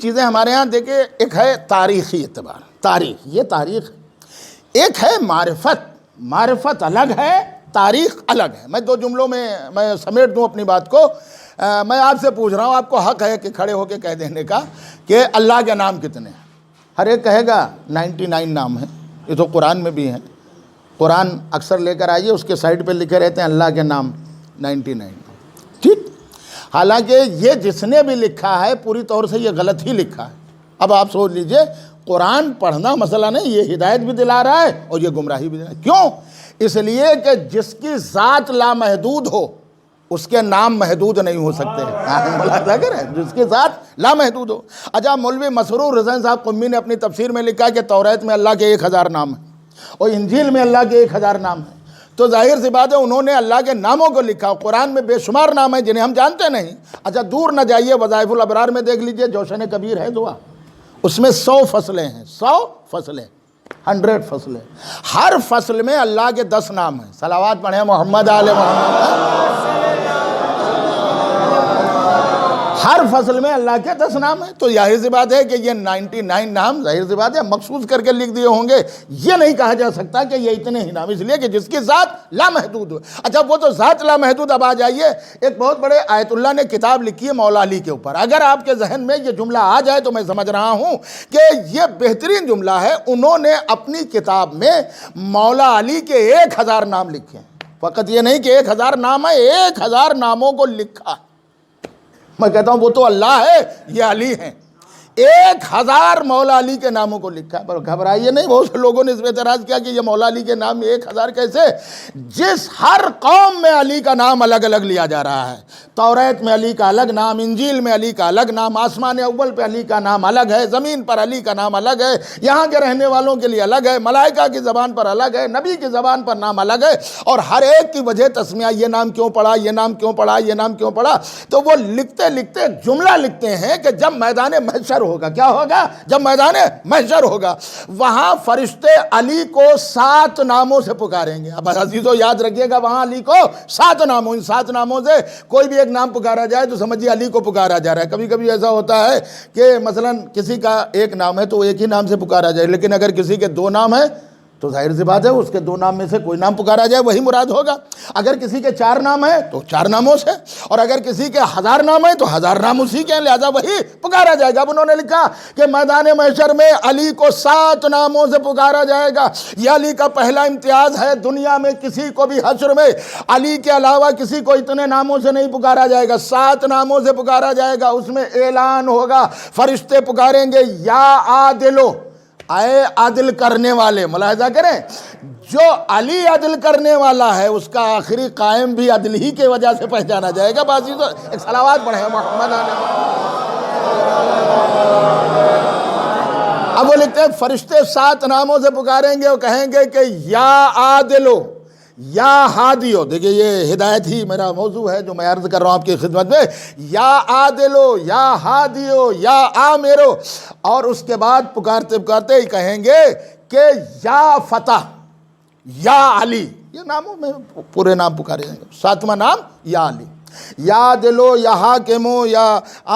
چیزیں ہمارے ہاں دیکھیں، ایک ہے تاریخی اعتبار، تاریخ، یہ تاریخ، ایک ہے معرفت، معرفت الگ ہے، تاریخ الگ ہے۔ میں دو جملوں میں میں سمیٹ دوں اپنی بات کو۔ میں آپ سے پوچھ رہا ہوں، آپ کو حق ہے کہ کھڑے ہو کے کہہ دینے کا کہ اللہ کے نام کتنے ہیں؟ ہر ایک کہے گا 99 نام ہیں، یہ تو قرآن میں بھی ہیں۔ قرآن اکثر لے کر آئیے، اس کے سائڈ پہ لکھے رہتے ہیں اللہ کے نام 99، ٹھیک؟ حالانکہ یہ جس نے بھی لکھا ہے پوری طور سے یہ غلط ہی لکھا ہے۔ اب آپ سوچ لیجئے، قرآن پڑھنا مسئلہ نہیں، یہ ہدایت بھی دلا رہا ہے اور یہ گمراہی بھی دلا رہا ہے۔ کیوں؟ اس لیے کہ جس کی ذات لامحدود ہو اس کے نام محدود نہیں ہو سکتے۔ ملاحظہ کریں، جس کی ذات لامحدود ہو۔ اچھا، مولوی مسرور حسین صاحب قمی نے اپنی تفسیر میں لکھا کہ توریت میں اللہ کے 1000 نام ہیں اور انجیل میں اللہ کے 1000 نام ہیں، تو ظاہر سی بات ہے انہوں نے اللہ کے ناموں کو لکھا۔ قرآن میں بے شمار نام ہیں جنہیں ہم جانتے نہیں۔ اچھا، دور نہ جائیے، وظائف الابرار میں دیکھ لیجئے، جوشن کبیر ہے دعا، اس میں 100 فصلیں ہیں، 100 فصلیں، 100 فصلیں، ہر فصل میں اللہ کے 10 نام ہیں۔ صلوات پڑھیں محمد آل محمد۔ ہر فصل میں اللہ کے 10 نام ہیں، تو ظاہر سی بات ہے کہ یہ 99 نام ظاہر سی بات ہے مخصوص کر کے لکھ دیے ہوں گے۔ یہ نہیں کہا جا سکتا کہ یہ اتنے ہی نام، اس لیے کہ جس کی ذات لامحدود ہو۔ اچھا، وہ تو ذات لامحدود، اب آ جائیے، ایک بہت بڑے آیت اللہ نے کتاب لکھی ہے مولا علی کے اوپر۔ اگر آپ کے ذہن میں یہ جملہ آ جائے تو میں سمجھ رہا ہوں کہ یہ بہترین جملہ ہے۔ انہوں نے اپنی کتاب میں مولا علی کے 1000 نام لکھے ہیں۔ فقط یہ نہیں کہ 1000 نام ہے، 1000 ناموں کو لکھا۔ میں کہتا ہوں وہ تو اللہ ہے، یہ علی ہیں۔ 1000 مولا علی کے ناموں کو لکھا ہے۔ پر گھبرائیے نہیں، بہت سے لوگوں نے اس پہ اعتراض کیا کہ یہ مولا علی کے نام 1000 کیسے؟ جس ہر قوم میں علی کا نام الگ الگ لیا جا رہا ہے۔ توریت میں علی کا الگ نام، انجیل میں علی کا الگ نام، آسمان اول پہ علی کا نام الگ ہے، زمین پر علی کا نام الگ ہے، یہاں کے رہنے والوں کے لیے الگ ہے، ملائکہ کی زبان پر الگ ہے، نبی کی زبان پر نام الگ ہے، اور ہر ایک کی وجہ تسمیہ، یہ نام کیوں پڑھا، یہ نام کیوں پڑھا، یہ نام کیوں پڑھا۔ تو وہ لکھتے لکھتے جملہ لکھتے ہیں کہ جب میدان محشر ہوگا، کیا ہوگا؟ جب میدان محشر ہوگا، وہاں فرشتے علی کو 7 ناموں سے پکاریں گے۔ اب عزیزو یاد رکھیے گا، وہاں علی کو 7 ناموں، ان 7 ناموں سے کوئی بھی ایک نام پکارا جائے تو سمجھیے علی کو پکارا جا رہا ہے۔ کبھی کبھی ایسا ہوتا ہے کہ مثلا کسی کا ایک نام ہے تو ایک ہی نام سے پکارا جائے، لیکن اگر کسی کے 2 نام ہیں تو ظاہر سی بات ہے اس کے 2 نام میں سے کوئی نام پکارا جائے وہی مراد ہوگا۔ اگر کسی کے 4 نام ہیں تو 4 ناموں سے، اور اگر کسی کے 1000 نام ہیں تو 1000 نام اسی کے ہیں، لہذا وہی پکارا جائے گا۔ اب انہوں نے لکھا کہ میدان محشر میں علی کو 7 ناموں سے پکارا جائے گا۔ یہ علی کا پہلا امتیاز ہے، دنیا میں کسی کو بھی حشر میں علی کے علاوہ کسی کو اتنے ناموں سے نہیں پکارا جائے گا، 7 ناموں سے پکارا جائے گا۔ اس میں اعلان ہوگا، فرشتے پکاریں گے، یا عادلو، اے عدل کرنے والے۔ ملاحظہ کریں، جو علی عدل کرنے والا ہے اس کا آخری قائم بھی عدل ہی کی وجہ سے پہچانا جائے گا۔ باقی تو ایک صلوات پڑھیں محمد علیہ۔ اب وہ لکھتے ہیں فرشتے 7 ناموں سے پکاریں گے اور کہیں گے کہ یا عادلو، یا ہادیو۔ دیکھیں یہ ہدایت ہی میرا موضوع ہے جو میں عرض کر رہا ہوں آپ کی خدمت میں۔ یا عادلو، یا ہادیو، یا آمرو، اور اس کے بعد پکارتے پکارتے ہی کہیں گے کہ یا فتح، یا علی۔ یہ ناموں میں پورے نام پکارے جائیں گے۔ 7واں نام یا علی، یا دلو، یا حاکمو، یا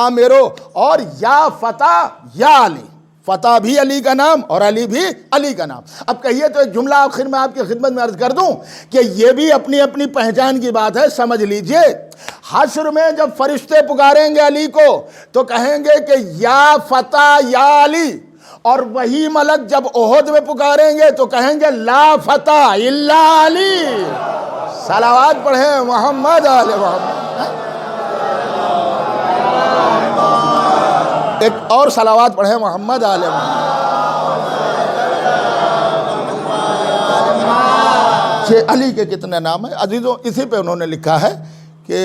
آمرو، اور یا فتح، یا علی۔ فتح بھی علی کا نام اور علی بھی علی کا نام۔ اب کہیے تو ایک جملہ آخر میں آپ کی خدمت میں عرض کر دوں کہ یہ بھی اپنی اپنی پہچان کی بات ہے، سمجھ لیجئے۔ حشر میں جب فرشتے پکاریں گے علی کو تو کہیں گے کہ یا فتح، یا علی، اور وہی ملک جب احد میں پکاریں گے تو کہیں گے لا فتح الا علی۔ صلوات پڑھیں محمد علیہ محمد۔ ایک اور صلوات پڑھیں محمد علیہ محمد۔ یہ علی کے کتنے نام ہیں عزیزوں؟ اسی پہ انہوں نے لکھا ہے کہ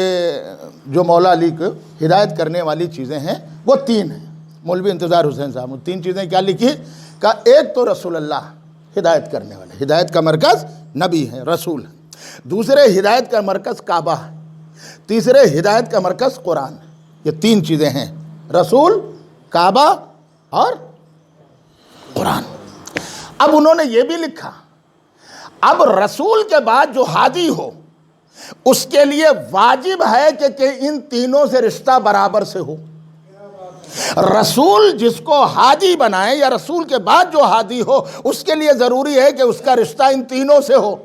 جو مولا علی کو ہدایت کرنے والی چیزیں ہیں وہ 3 ہیں۔ مولوی انتظار حسین صاحب نے 3 چیزیں کیا لکھی؟ کہ ایک تو رسول اللہ، ہدایت کرنے والے، ہدایت کا مرکز نبی ہے، رسول ہے۔ دوسرے ہدایت کا مرکز کعبہ ہے۔ تیسرے ہدایت کا مرکز قرآن ہے۔ یہ 3 چیزیں ہیں، رسول، کعبہ اور قرآن۔ اب انہوں نے یہ بھی لکھا، اب رسول کے بعد جو ہادی ہو اس کے لیے واجب ہے کہ ان تینوں سے رشتہ برابر سے ہو۔ رسول جس کو ہادی بنائے یا رسول کے بعد جو ہادی ہو اس کے لیے ضروری ہے کہ اس کا رشتہ ان تینوں سے ہو۔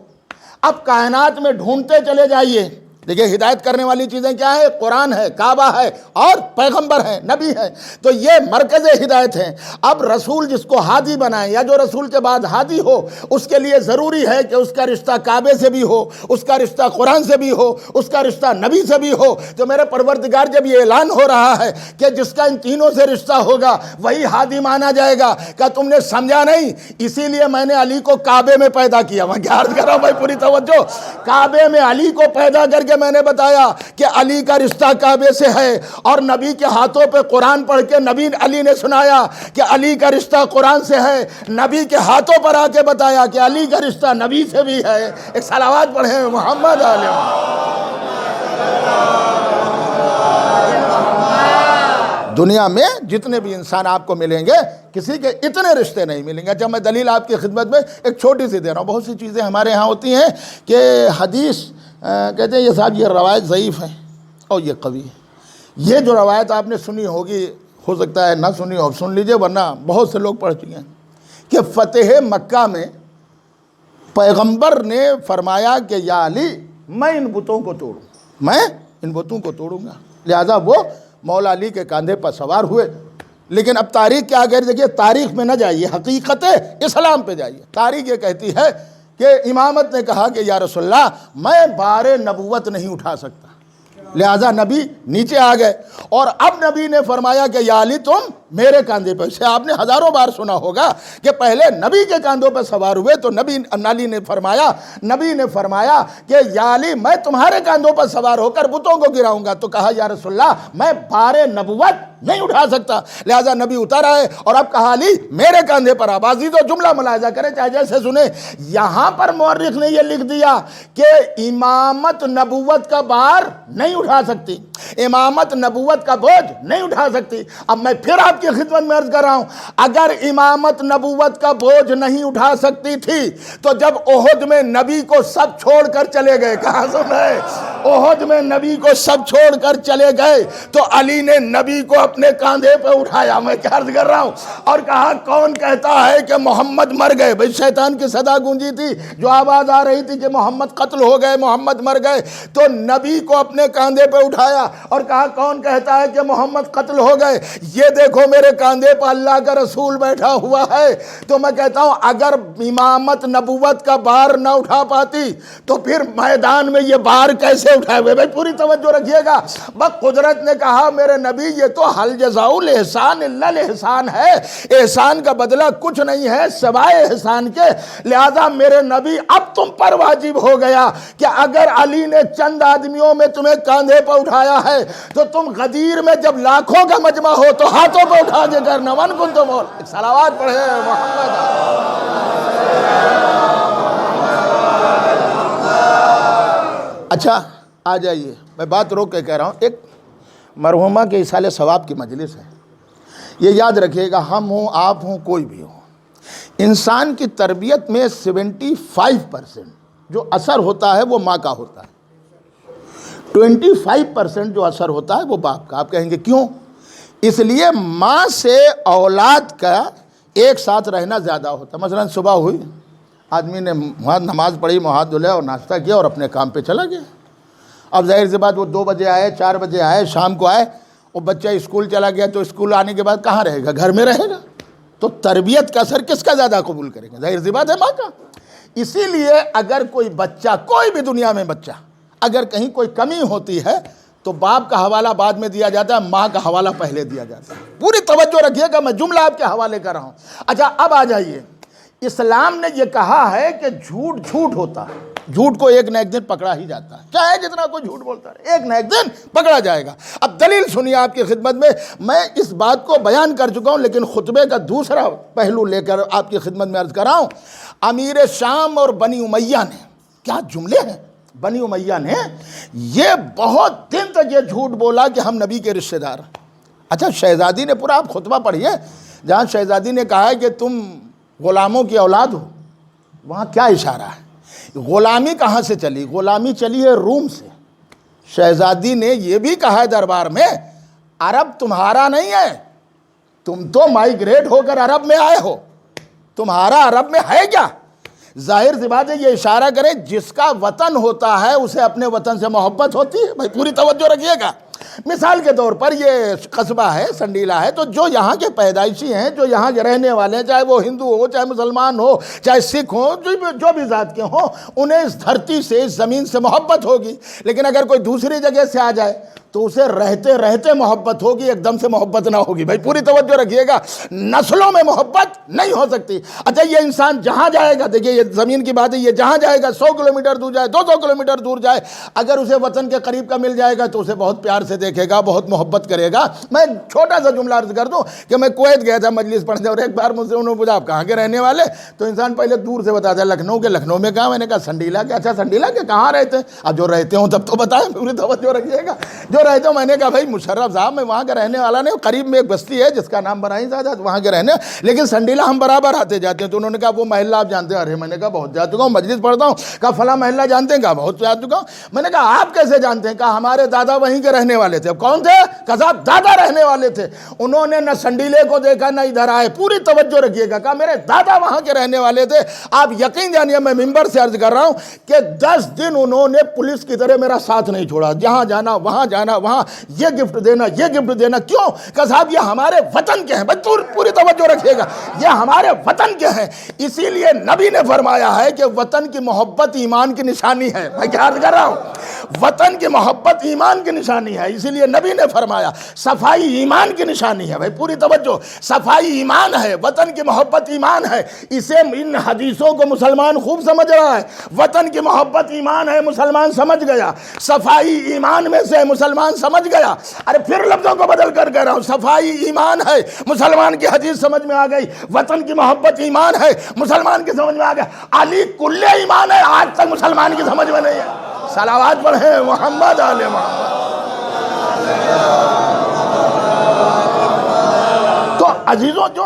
اب کائنات میں ڈھونڈتے چلے جائیے، دیکھیں ہدایت کرنے والی چیزیں کیا ہیں؟ قرآن ہے، کعبہ ہے اور پیغمبر ہیں، نبی ہے، تو یہ مرکز ہدایت ہیں۔ اب رسول جس کو ہادی بنائے یا جو رسول کے بعد ہادی ہو اس کے لیے ضروری ہے کہ اس کا رشتہ کعبے سے بھی ہو، اس کا رشتہ قرآن سے بھی ہو، اس کا رشتہ نبی سے بھی ہو۔ تو میرے پروردگار جب یہ اعلان ہو رہا ہے کہ جس کا ان تینوں سے رشتہ ہوگا وہی ہادی مانا جائے گا، کیا تم نے سمجھا نہیں؟ اسی لیے میں نے علی کو کعبے میں پیدا کیا۔ میں کیا عرض کر رہا ہوں بھائی، پوری توجہ، کعبے میں علی کو پیدا کر کے میں نے بتایا کہ علی کا رشتہ کعبے سے ہے، اور نبی کے ہاتھوں پہ قرآن پڑھ کے نبی علی نے سنایا کہ علی کا رشتہ قرآن سے ہے، نبی کے ہاتھوں پر آ کے بتایا کہ علی کا رشتہ نبی سے بھی ہے۔ ایک صلوات پڑھیں محمد علیہ۔ دنیا میں جتنے بھی انسان آپ کو ملیں گے کسی کے اتنے رشتے نہیں ملیں گے۔ جب میں دلیل آپ کی خدمت میں ایک چھوٹی سی دے رہا ہوں، بہت سی چیزیں ہمارے ہاں ہوتی ہیں کہ حدیث کہتے ہیں یہ صاحب یہ روایت ضعیف ہے اور یہ قوی ہے۔ یہ جو روایت آپ نے سنی ہوگی، ہو سکتا ہے نہ سنی ہو، سن لیجئے، ورنہ بہت سے لوگ پڑھ چکے ہیں کہ فتح مکہ میں پیغمبر نے فرمایا کہ یا علی میں ان بتوں کو توڑوں، میں ان بتوں کو توڑوں گا، لہذا وہ مولا علی کے کاندھے پر سوار ہوئے۔ لیکن اب تاریخ کیا کہہ رہی ہے؟ دیکھیے تاریخ میں نہ جائیے، حقیقت اسلام پہ جائیے۔ تاریخ یہ کہتی ہے کہ امامت نے کہا کہ یا رسول اللہ میں بار نبوت نہیں اٹھا سکتا، لہذا نبی نیچے آ گئے، اور اب نبی نے فرمایا کہ یا علی تم میرے کاندھے پہ۔ اسے آپ نے ہزاروں بار سنا ہوگا کہ پہلے نبی کے کاندھوں پہ سوار ہوئے تو نبی نے فرمایا کہ یا علی میں تمہارے کاندھوں پر سوار ہو کر بتوں کو گراؤں گا، تو کہا یا رسول اللہ میں بار نبوت نہیں اٹھا سکتا، لہذا نبی اتر آئے اور اب کہا علی میرے کاندھے پر آپ۔ عزیزو جملہ ملاحظہ کریں چاہے جیسے سنیں، یہاں پر مورخ نے یہ لکھ دیا کہ امامت نبوت کا بار نہیں اٹھا سکتی، امامت نبوت کا بوجھ نہیں اٹھا سکتی۔ اب میں پھر آپ کی خدمت میں عرض کر رہا ہوں، اگر امامت نبوت کا بوجھ نہیں اٹھا سکتی تھی تو جب احد میں نبی کو سب چھوڑ کر چلے گئے، کہاں سن رہے؟ احد میں نبی کو سب چھوڑ کر چلے گئے تو علی نے نبی کو اپنے کاندھے پہ اٹھایا۔ میں کیا عرض کر رہا ہوں؟ اور کہا کون کہتا ہے کہ محمد مر گئے؟ بھئی شیطان کی صدا گونجی تھی، جو آواز آ رہی تھی کہ محمد قتل ہو گئے، محمد مر گئے، تو نبی کو اپنے کاندھے پہ اٹھایا اور کہا کون کہتا ہے کہ محمد قتل ہو گئے؟ یہ دیکھو میرے کاندھے پہ اللہ کا رسول بیٹھا ہوا ہے۔ تو میں کہتا ہوں اگر امامت نبوت کا بار نہ اٹھا پاتی تو پھر میدان میں یہ بار کیسے اٹھائے ہوئے؟ بھائی پوری توجہ رکھیے گا۔ بس قدرت نے کہا میرے نبی یہ تو حل جزاء الاحسان الا الاحسان ہے، احسان کا بدلہ کچھ نہیں ہے سوائے احسان کے، لہذا میرے نبی اب تم پر واجب ہو گیا کہ اگر علی نے چند آدمیوں میں تمہیں کاندھے پہ اٹھایا ہے تو تم غدیر میں جب لاکھوں کا مجمع ہو تو ہاتھوں پہ اٹھا کے کرنا۔ من کن تو مول صلوات پڑھے محمد۔ اچھا آ جائیے، میں بات روک کے کہہ رہا ہوں، ایک مرحومہ کے اصالِ ثواب کی مجلس ہے، یہ یاد رکھیے گا، ہم ہوں آپ ہوں کوئی بھی ہو، انسان کی تربیت میں 75% جو اثر ہوتا ہے وہ ماں کا ہوتا ہے، 25% جو اثر ہوتا ہے وہ باپ کا۔ آپ کہیں گے کیوں؟ اس لیے ماں سے اولاد کا ایک ساتھ رہنا زیادہ ہوتا ہے۔ مثلا صبح ہوئی، آدمی نے نماز پڑھی، منہ ہاتھ دھلے اور ناشتہ کیا اور اپنے کام پہ چلا گیا۔ اب ظاہر سی بات وہ 2 بجے آئے، 4 بجے آئے، شام کو آئے، وہ بچہ اسکول چلا گیا تو اسکول آنے کے بعد کہاں رہے گا؟ گھر میں رہے گا۔ تو تربیت کا اثر کس کا زیادہ قبول کرے گا؟ ظاہر سی بات ہے ماں کا۔ اسی لیے اگر کوئی بچہ، کوئی بھی دنیا میں بچہ، اگر کہیں کوئی کمی ہوتی ہے تو باپ کا حوالہ بعد میں دیا جاتا ہے، ماں کا حوالہ پہلے دیا جاتا ہے۔ پوری توجہ رکھیے گا، میں جملہ آپ کے حوالے کر رہا ہوں۔ اچھا اب آ جائیے، اسلام نے یہ کہا ہے کہ جھوٹ جھوٹ ہوتا ہے، جھوٹ کو ایک نہ ایک دن پکڑا ہی جاتا ہے، چاہے جتنا کوئی جھوٹ بولتا ہے ایک نہ ایک دن پکڑا جائے گا۔ اب دلیل سنیے آپ کی خدمت میں اس بات کو بیان کر چکا ہوں، لیکن خطبے کا دوسرا پہلو لے کر آپ کی خدمت میں عرض کر رہا ہوں۔ امیر شام اور بنی امیہ نے، کیا جملے ہیں، بنی امیہ نے یہ بہت دن تک یہ جھوٹ بولا کہ ہم نبی کے رشتہ دار ہیں۔ اچھا شہزادی نے پورا آپ خطبہ پڑھیے، جہاں شہزادی نے کہا ہے کہ تم غلاموں کی اولاد ہو، وہاں کیا اشارہ ہے؟ غلامی کہاں سے چلی؟ غلامی چلی ہے روم سے۔ شہزادی نے یہ بھی کہا ہے دربار میں عرب تمہارا نہیں ہے، تم تو مائیگریٹ ہو کر عرب میں آئے ہو، تمہارا عرب میں ہے کیا؟ ظاہر سی بات ہے یہ اشارہ کریں جس کا وطن ہوتا ہے اسے اپنے وطن سے محبت ہوتی ہے. بھائی پوری توجہ رکھیے گا. مثال کے طور پر یہ قصبہ ہے سنڈیلا ہے، تو جو یہاں کے پیدائشی ہیں، جو یہاں کے رہنے والے ہیں، چاہے وہ ہندو ہو، چاہے مسلمان ہو، چاہے سکھ ہو، جو بھی ذات کے ہوں، انہیں اس دھرتی سے، اس زمین سے محبت ہوگی. لیکن اگر کوئی دوسری جگہ سے آ جائے تو اسے رہتے رہتے محبت ہوگی، ایک دم سے محبت نہ ہوگی. بھائی پوری توجہ رکھیے گا. نسلوں میں محبت نہیں ہو سکتی. اچھا یہ انسان جہاں جائے گا، دیکھیے یہ زمین کی بات ہے، یہ جہاں جائے گا 100 کلومیٹر دور جائے، 200 کلومیٹر دور جائے، اگر اسے وطن کے قریب کا مل جائے گا تو اسے بہت پیار سے دیکھے گا، بہت محبت کرے گا. میں چھوٹا سا جملہ عرض کر دوں کہ میں کویت گیا تھا مجلس پڑھنے، اور ایک بار مجھ سے انہوں نے پوچھا آپ کہاں کے رہنے والے؟ تو انسان پہلے دور سے بتاتا ہے لکھنؤ کے. لکھنؤ میں کہاں؟ میں نے کہا سنڈیلا کے. اچھا سنڈیلا کے کہاں رہتے ہیں؟ اب جو رہتے ہوں تب تو بتائیں، پوری توجہ رکھیے گا. جو رہتے ہوں، میں نے کہا بھائی مشرف صاحب میں وہاں کا رہنے والا نہیں، قریب میں ایک بستی ہے جس کا نام برائی زادہ، وہاں کے رہنے، لیکن سنڈیلا ہم برابر آتے جاتے ہیں. تو انہوں نے کہا وہ محلہ آپ جانتے ہیں؟ ارے میں نے کہا بہت جا چکا ہوں، مجلس پڑھتا ہوں. کہا فلاں محلہ جانتے ہیں؟ کہا بہت جا چکا ہوں. میں نے کہا آپ کیسے جانتے ہیں؟ کہا ہمارے دادا وہیں کے رہنے والے تھے. اب کون تھے؟ کہا صاحب دادا رہنے والے تھے. انہوں نے نہ سنڈیلے کو دیکھا نہ ادھر آئے. پوری توجہ رکھیے گا. کہا میرے دادا وہاں کے رہنے والے تھے. آپ یقین جانیے میں ممبر سے عرض کر رہا ہوں کہ 10 دن انہوں نے پولیس کی طرح میرا ساتھ نہیں چھوڑا. جہاں جانا وہاں جانا، وہاں یہ گفٹ دینا یہ گفٹ دینا. کیوں؟ کہ صاحب یہ ہمارے وطن کے ہیں. پوری توجہ رکھیے گا، یہ ہمارے وطن کے ہیں. اسی لیے نبی نے فرمایا ہے کہ وطن کی محبت ایمان کی نشانی ہے. میں کیا عرض کر رہا ہوں؟ وطن کی محبت ایمان کی نشانی ہے. اسی لیے نبی نے فرمایا صفائی ایمان کی نشانی ہے. بھائی پوری توجہ، صفائی ایمان ہے، وطن کی محبت ایمان ہے. اسے ان حدیثوں کو مسلمان خوب سمجھ رہا ہے. وطن کی محبت ایمان ہے، مسلمان سمجھ گیا. صفائی ایمان میں سے، مسلمان سمجھ گیا. ارے پھر لفظوں کو بدل کر کہہ رہا ہوں، صفائی ایمان ہے، مسلمان کی حدیث سمجھ میں آ گئی. وطن کی محبت ایمان ہے، مسلمان کی سمجھ میں آ گیا. علی کل ایمان ہے، آج تک مسلمان کی سمجھ میں نہیں ہے. صلوات پڑھیں محمد آل محمد. تو عزیزوں جو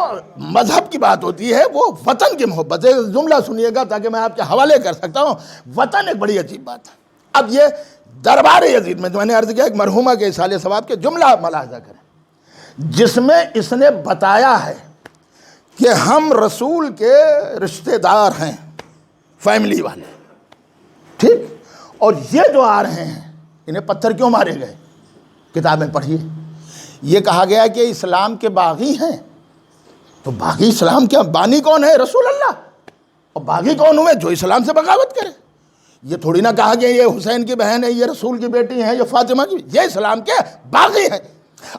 مذہب کی بات ہوتی ہے وہ وطن کی محبت ہے. جملہ سنیے گا تاکہ میں آپ کے حوالے کر سکتا ہوں. وطن ایک بڑی عجیب بات ہے. اب یہ دربار یزید میں نے عرض کیا ایک مرحومہ کے اصالِ ثواب کے جملہ ملاحظہ کریں جس میں اس نے بتایا ہے کہ ہم رسول کے رشتہ دار ہیں، فیملی والے، ٹھیک، اور یہ جو آ رہے ہیں انہیں پتھر کیوں مارے گئے؟ کتابیں پڑھیے. یہ کہا گیا کہ اسلام کے باغی ہیں. تو باغی اسلام کے بانی کون ہے؟ رسول اللہ. اور باغی کون ہوئے؟ جو اسلام سے بغاوت کرے. یہ تھوڑی نہ کہا گیا یہ حسین کی بہن ہے، یہ رسول کی بیٹی ہیں، یہ فاطمہ کی، یہ اسلام کے باغی ہیں.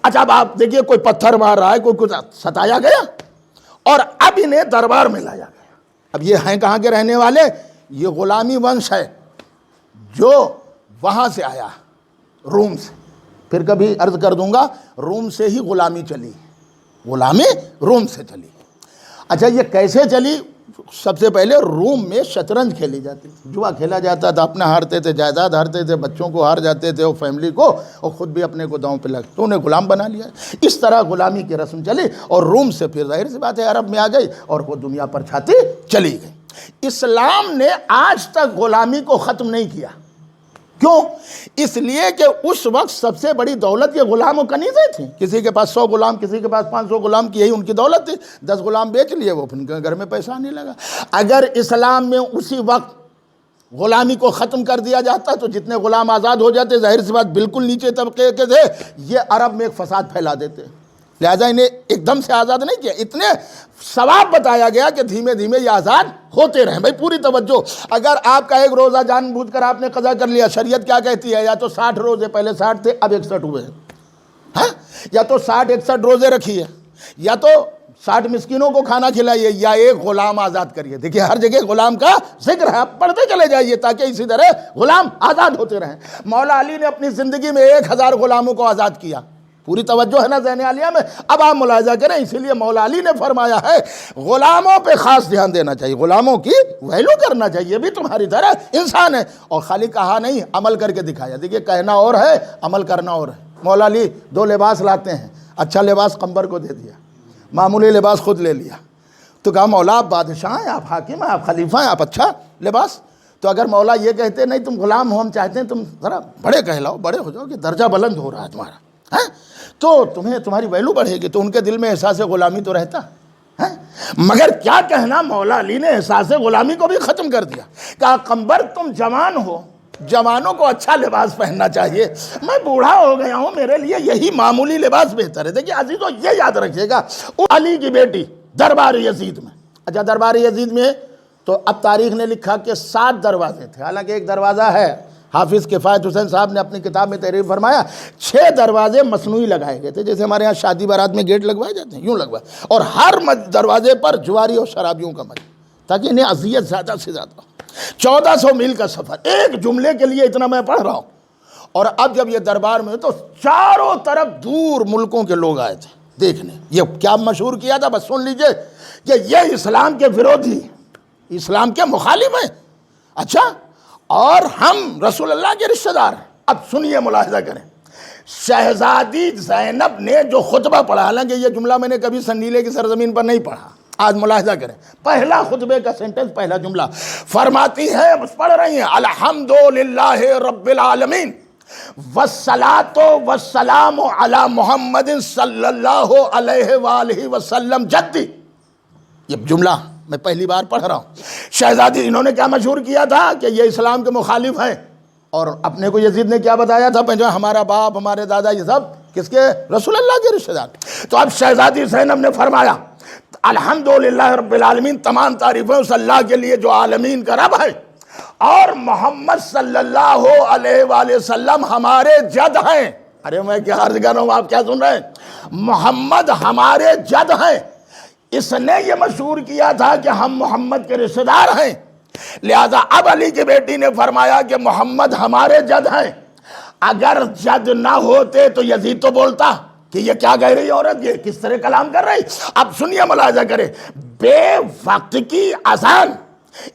اچھا اب آپ دیکھیے کوئی پتھر مار رہا ہے، کوئی کچھ ستایا گیا اور اب انہیں دربار میں لایا گیا. اب یہ ہیں کہاں کے رہنے والے؟ یہ غلامی ونش ہے جو وہاں سے آیا، روم سے. پھر کبھی عرض کر دوں گا روم سے ہی غلامی چلی، غلامی روم سے چلی. اچھا یہ کیسے چلی؟ سب سے پہلے روم میں شطرنج کھیلی جاتی تھی، جوا کھیلا جاتا تھا. اپنا ہارتے تھے، جائیداد ہارتے تھے، بچوں کو ہار جاتے تھے اور فیملی کو، اور خود بھی اپنے کو داؤں پہ لگ تو انہیں غلام بنا لیا. اس طرح غلامی کی رسم چلی اور روم سے پھر ظاہر سی بات ہے عرب میں آ گئی اور وہ دنیا پر چھاتی چلی گئی. اسلام نے آج تک غلامی کو ختم نہیں کیا. کیوں؟ اس لیے کہ اس وقت سب سے بڑی دولت یہ غلام و کنیزیں تھیں. کسی کے پاس 100 غلام، کسی کے پاس 500 غلام کی، یہی ان کی دولت تھی. 10 غلام بیچ لیے، وہ پھر گھر میں پیسہ آنے لگا. اگر اسلام میں اسی وقت غلامی کو ختم کر دیا جاتا تو جتنے غلام آزاد ہو جاتے، ظاہر سی بات بالکل نیچے طبقے کے تھے، یہ عرب میں ایک فساد پھیلا دیتے. لہٰذا انہیں ایک دم سے آزاد نہیں کیا. اتنے ثواب بتایا گیا کہ دھیمے دھیمے یہ آزاد ہوتے رہیں. بھائی پوری توجہ. اگر آپ کا ایک روزہ جان بوجھ کر آپ نے قضا کر لیا، شریعت کیا کہتی ہے؟ یا تو 60 روزے، پہلے 60 تھے اب 61 ہوئے ہیں، یا تو 60-61 روزے رکھیے، یا تو 60 مسکینوں کو کھانا کھلائیے، یا ایک غلام آزاد کریے. دیکھیے ہر جگہ غلام کا ذکر ہے. آپ پڑھتے چلے جائیے تاکہ اسی طرح غلام آزاد ہوتے رہیں. مولا علی نے اپنی زندگی میں 1000 غلاموں کو آزاد کیا. پوری توجہ ہے نا ذہن عالیہ میں؟ اب آپ ملاحظہ کریں. اسی لیے مولا علی نے فرمایا ہے غلاموں پہ خاص دھیان دینا چاہیے، غلاموں کی ویلو کرنا چاہیے، بھی تمہاری طرح انسان ہے. اور خالی کہا نہیں، عمل کر کے دکھایا. دیکھیے کہنا اور ہے، عمل کرنا اور ہے. مولا علی 2 لباس لاتے ہیں، اچھا لباس قمبر کو دے دیا، معمولی لباس خود لے لیا. تو کہا مولا آپ بادشاہ ہیں، آپ حاکم ہیں، آپ خلیفہ ہیں، آپ اچھا لباس. تو اگر مولا یہ کہتے نہیں تم غلام ہو، ہم چاہتے ہیں تم ذرا بڑے کہلاؤ، بڑے ہو جاؤ کہ درجہ بلند ہو رہا ہے تمہارا، تو تمہاری ویلو بڑھے گی، تو ان کے دل میں احساس غلامی تو رہتا ہے۔ مگر کیا کہنا، مولا علی نے احساس غلامی کو بھی ختم کر دیا۔ کہا قمبر تم جوان ہو، جوانوں کو اچھا لباس پہننا چاہیے، میں بوڑھا ہو گیا ہوں، میرے لیے یہی معمولی لباس بہتر ہے۔ دیکھیے عزیزو، یہ یاد رکھیے گا، علی کی بیٹی دربار یزید میں، اچھا دربار یزید میں تو اب تاریخ نے لکھا کہ 7 دروازے تھے، حالانکہ ایک دروازہ ہے، حافظ کفایت حسین صاحب نے اپنی کتاب میں تحریر فرمایا 6 دروازے مصنوعی لگائے گئے تھے، جیسے ہمارے ہاں شادی بارات میں گیٹ لگوائے جاتے ہیں، یوں لگوائے، اور ہر دروازے پر جواری اور شرابیوں کا مجمع، تاکہ انہیں اذیت زیادہ سے زیادہ ہو۔ 1400 میل کا سفر، ایک جملے کے لیے اتنا میں پڑھ رہا ہوں۔ اور اب جب یہ دربار میں تو چاروں طرف دور ملکوں کے لوگ آئے تھے دیکھنے۔ یہ کیا مشہور کیا تھا، بس سن لیجئے کہ یہ اسلام کے ورودھی، اسلام کے مخالف ہیں، اچھا، اور ہم رسول اللہ کے رشتہ دار ہیں۔ اب سنیے، ملاحظہ کریں، شہزادی زینب نے جو خطبہ پڑھا، حالانکہ یہ جملہ میں نے کبھی سنڈیلے کی سرزمین پر نہیں پڑھا، آج ملاحظہ کریں، پہلا خطبے کا سینٹنس، پہلا جملہ فرماتی ہے، پڑھ رہی ہیں، الحمدللہ رب العالمین والصلاة والسلام علی محمد صلی اللہ علیہ وآلہ وسلم جدی۔ یہ جملہ میں پہلی بار پڑھ رہا ہوں۔ شہزادی انہوں نے کیا مشہور کیا تھا کہ یہ اسلام کے مخالف ہیں، اور اپنے کو یزید نے کیا بتایا تھا، ہمارا باپ، ہمارے دادا، یہ سب کس کے، رسول اللہ کے رشتہ دار۔ تو اب شہزادی زینب نے فرمایا الحمدللہ رب العالمین، تمام تعریفیں اس اللہ کے لیے جو عالمین کا رب ہے، اور محمد صلی اللہ علیہ وآلہ وسلم ہمارے جد ہیں۔ ارے میں کیا عرض کر رہا ہوں، آپ کیا سن رہے ہیں، محمد ہمارے جد ہیں۔ اس نے یہ مشہور کیا تھا کہ ہم محمد کے رشتہ دار ہیں، لہذا اب علی کی بیٹی نے فرمایا کہ محمد ہمارے جد ہیں۔ اگر جد نہ ہوتے تو یزید تو بولتا کہ یہ کیا کہہ رہی عورت، یہ کس طرح کلام کر رہی۔ اب سنیے، ملاحظہ کریں، بے وقت کی اذان،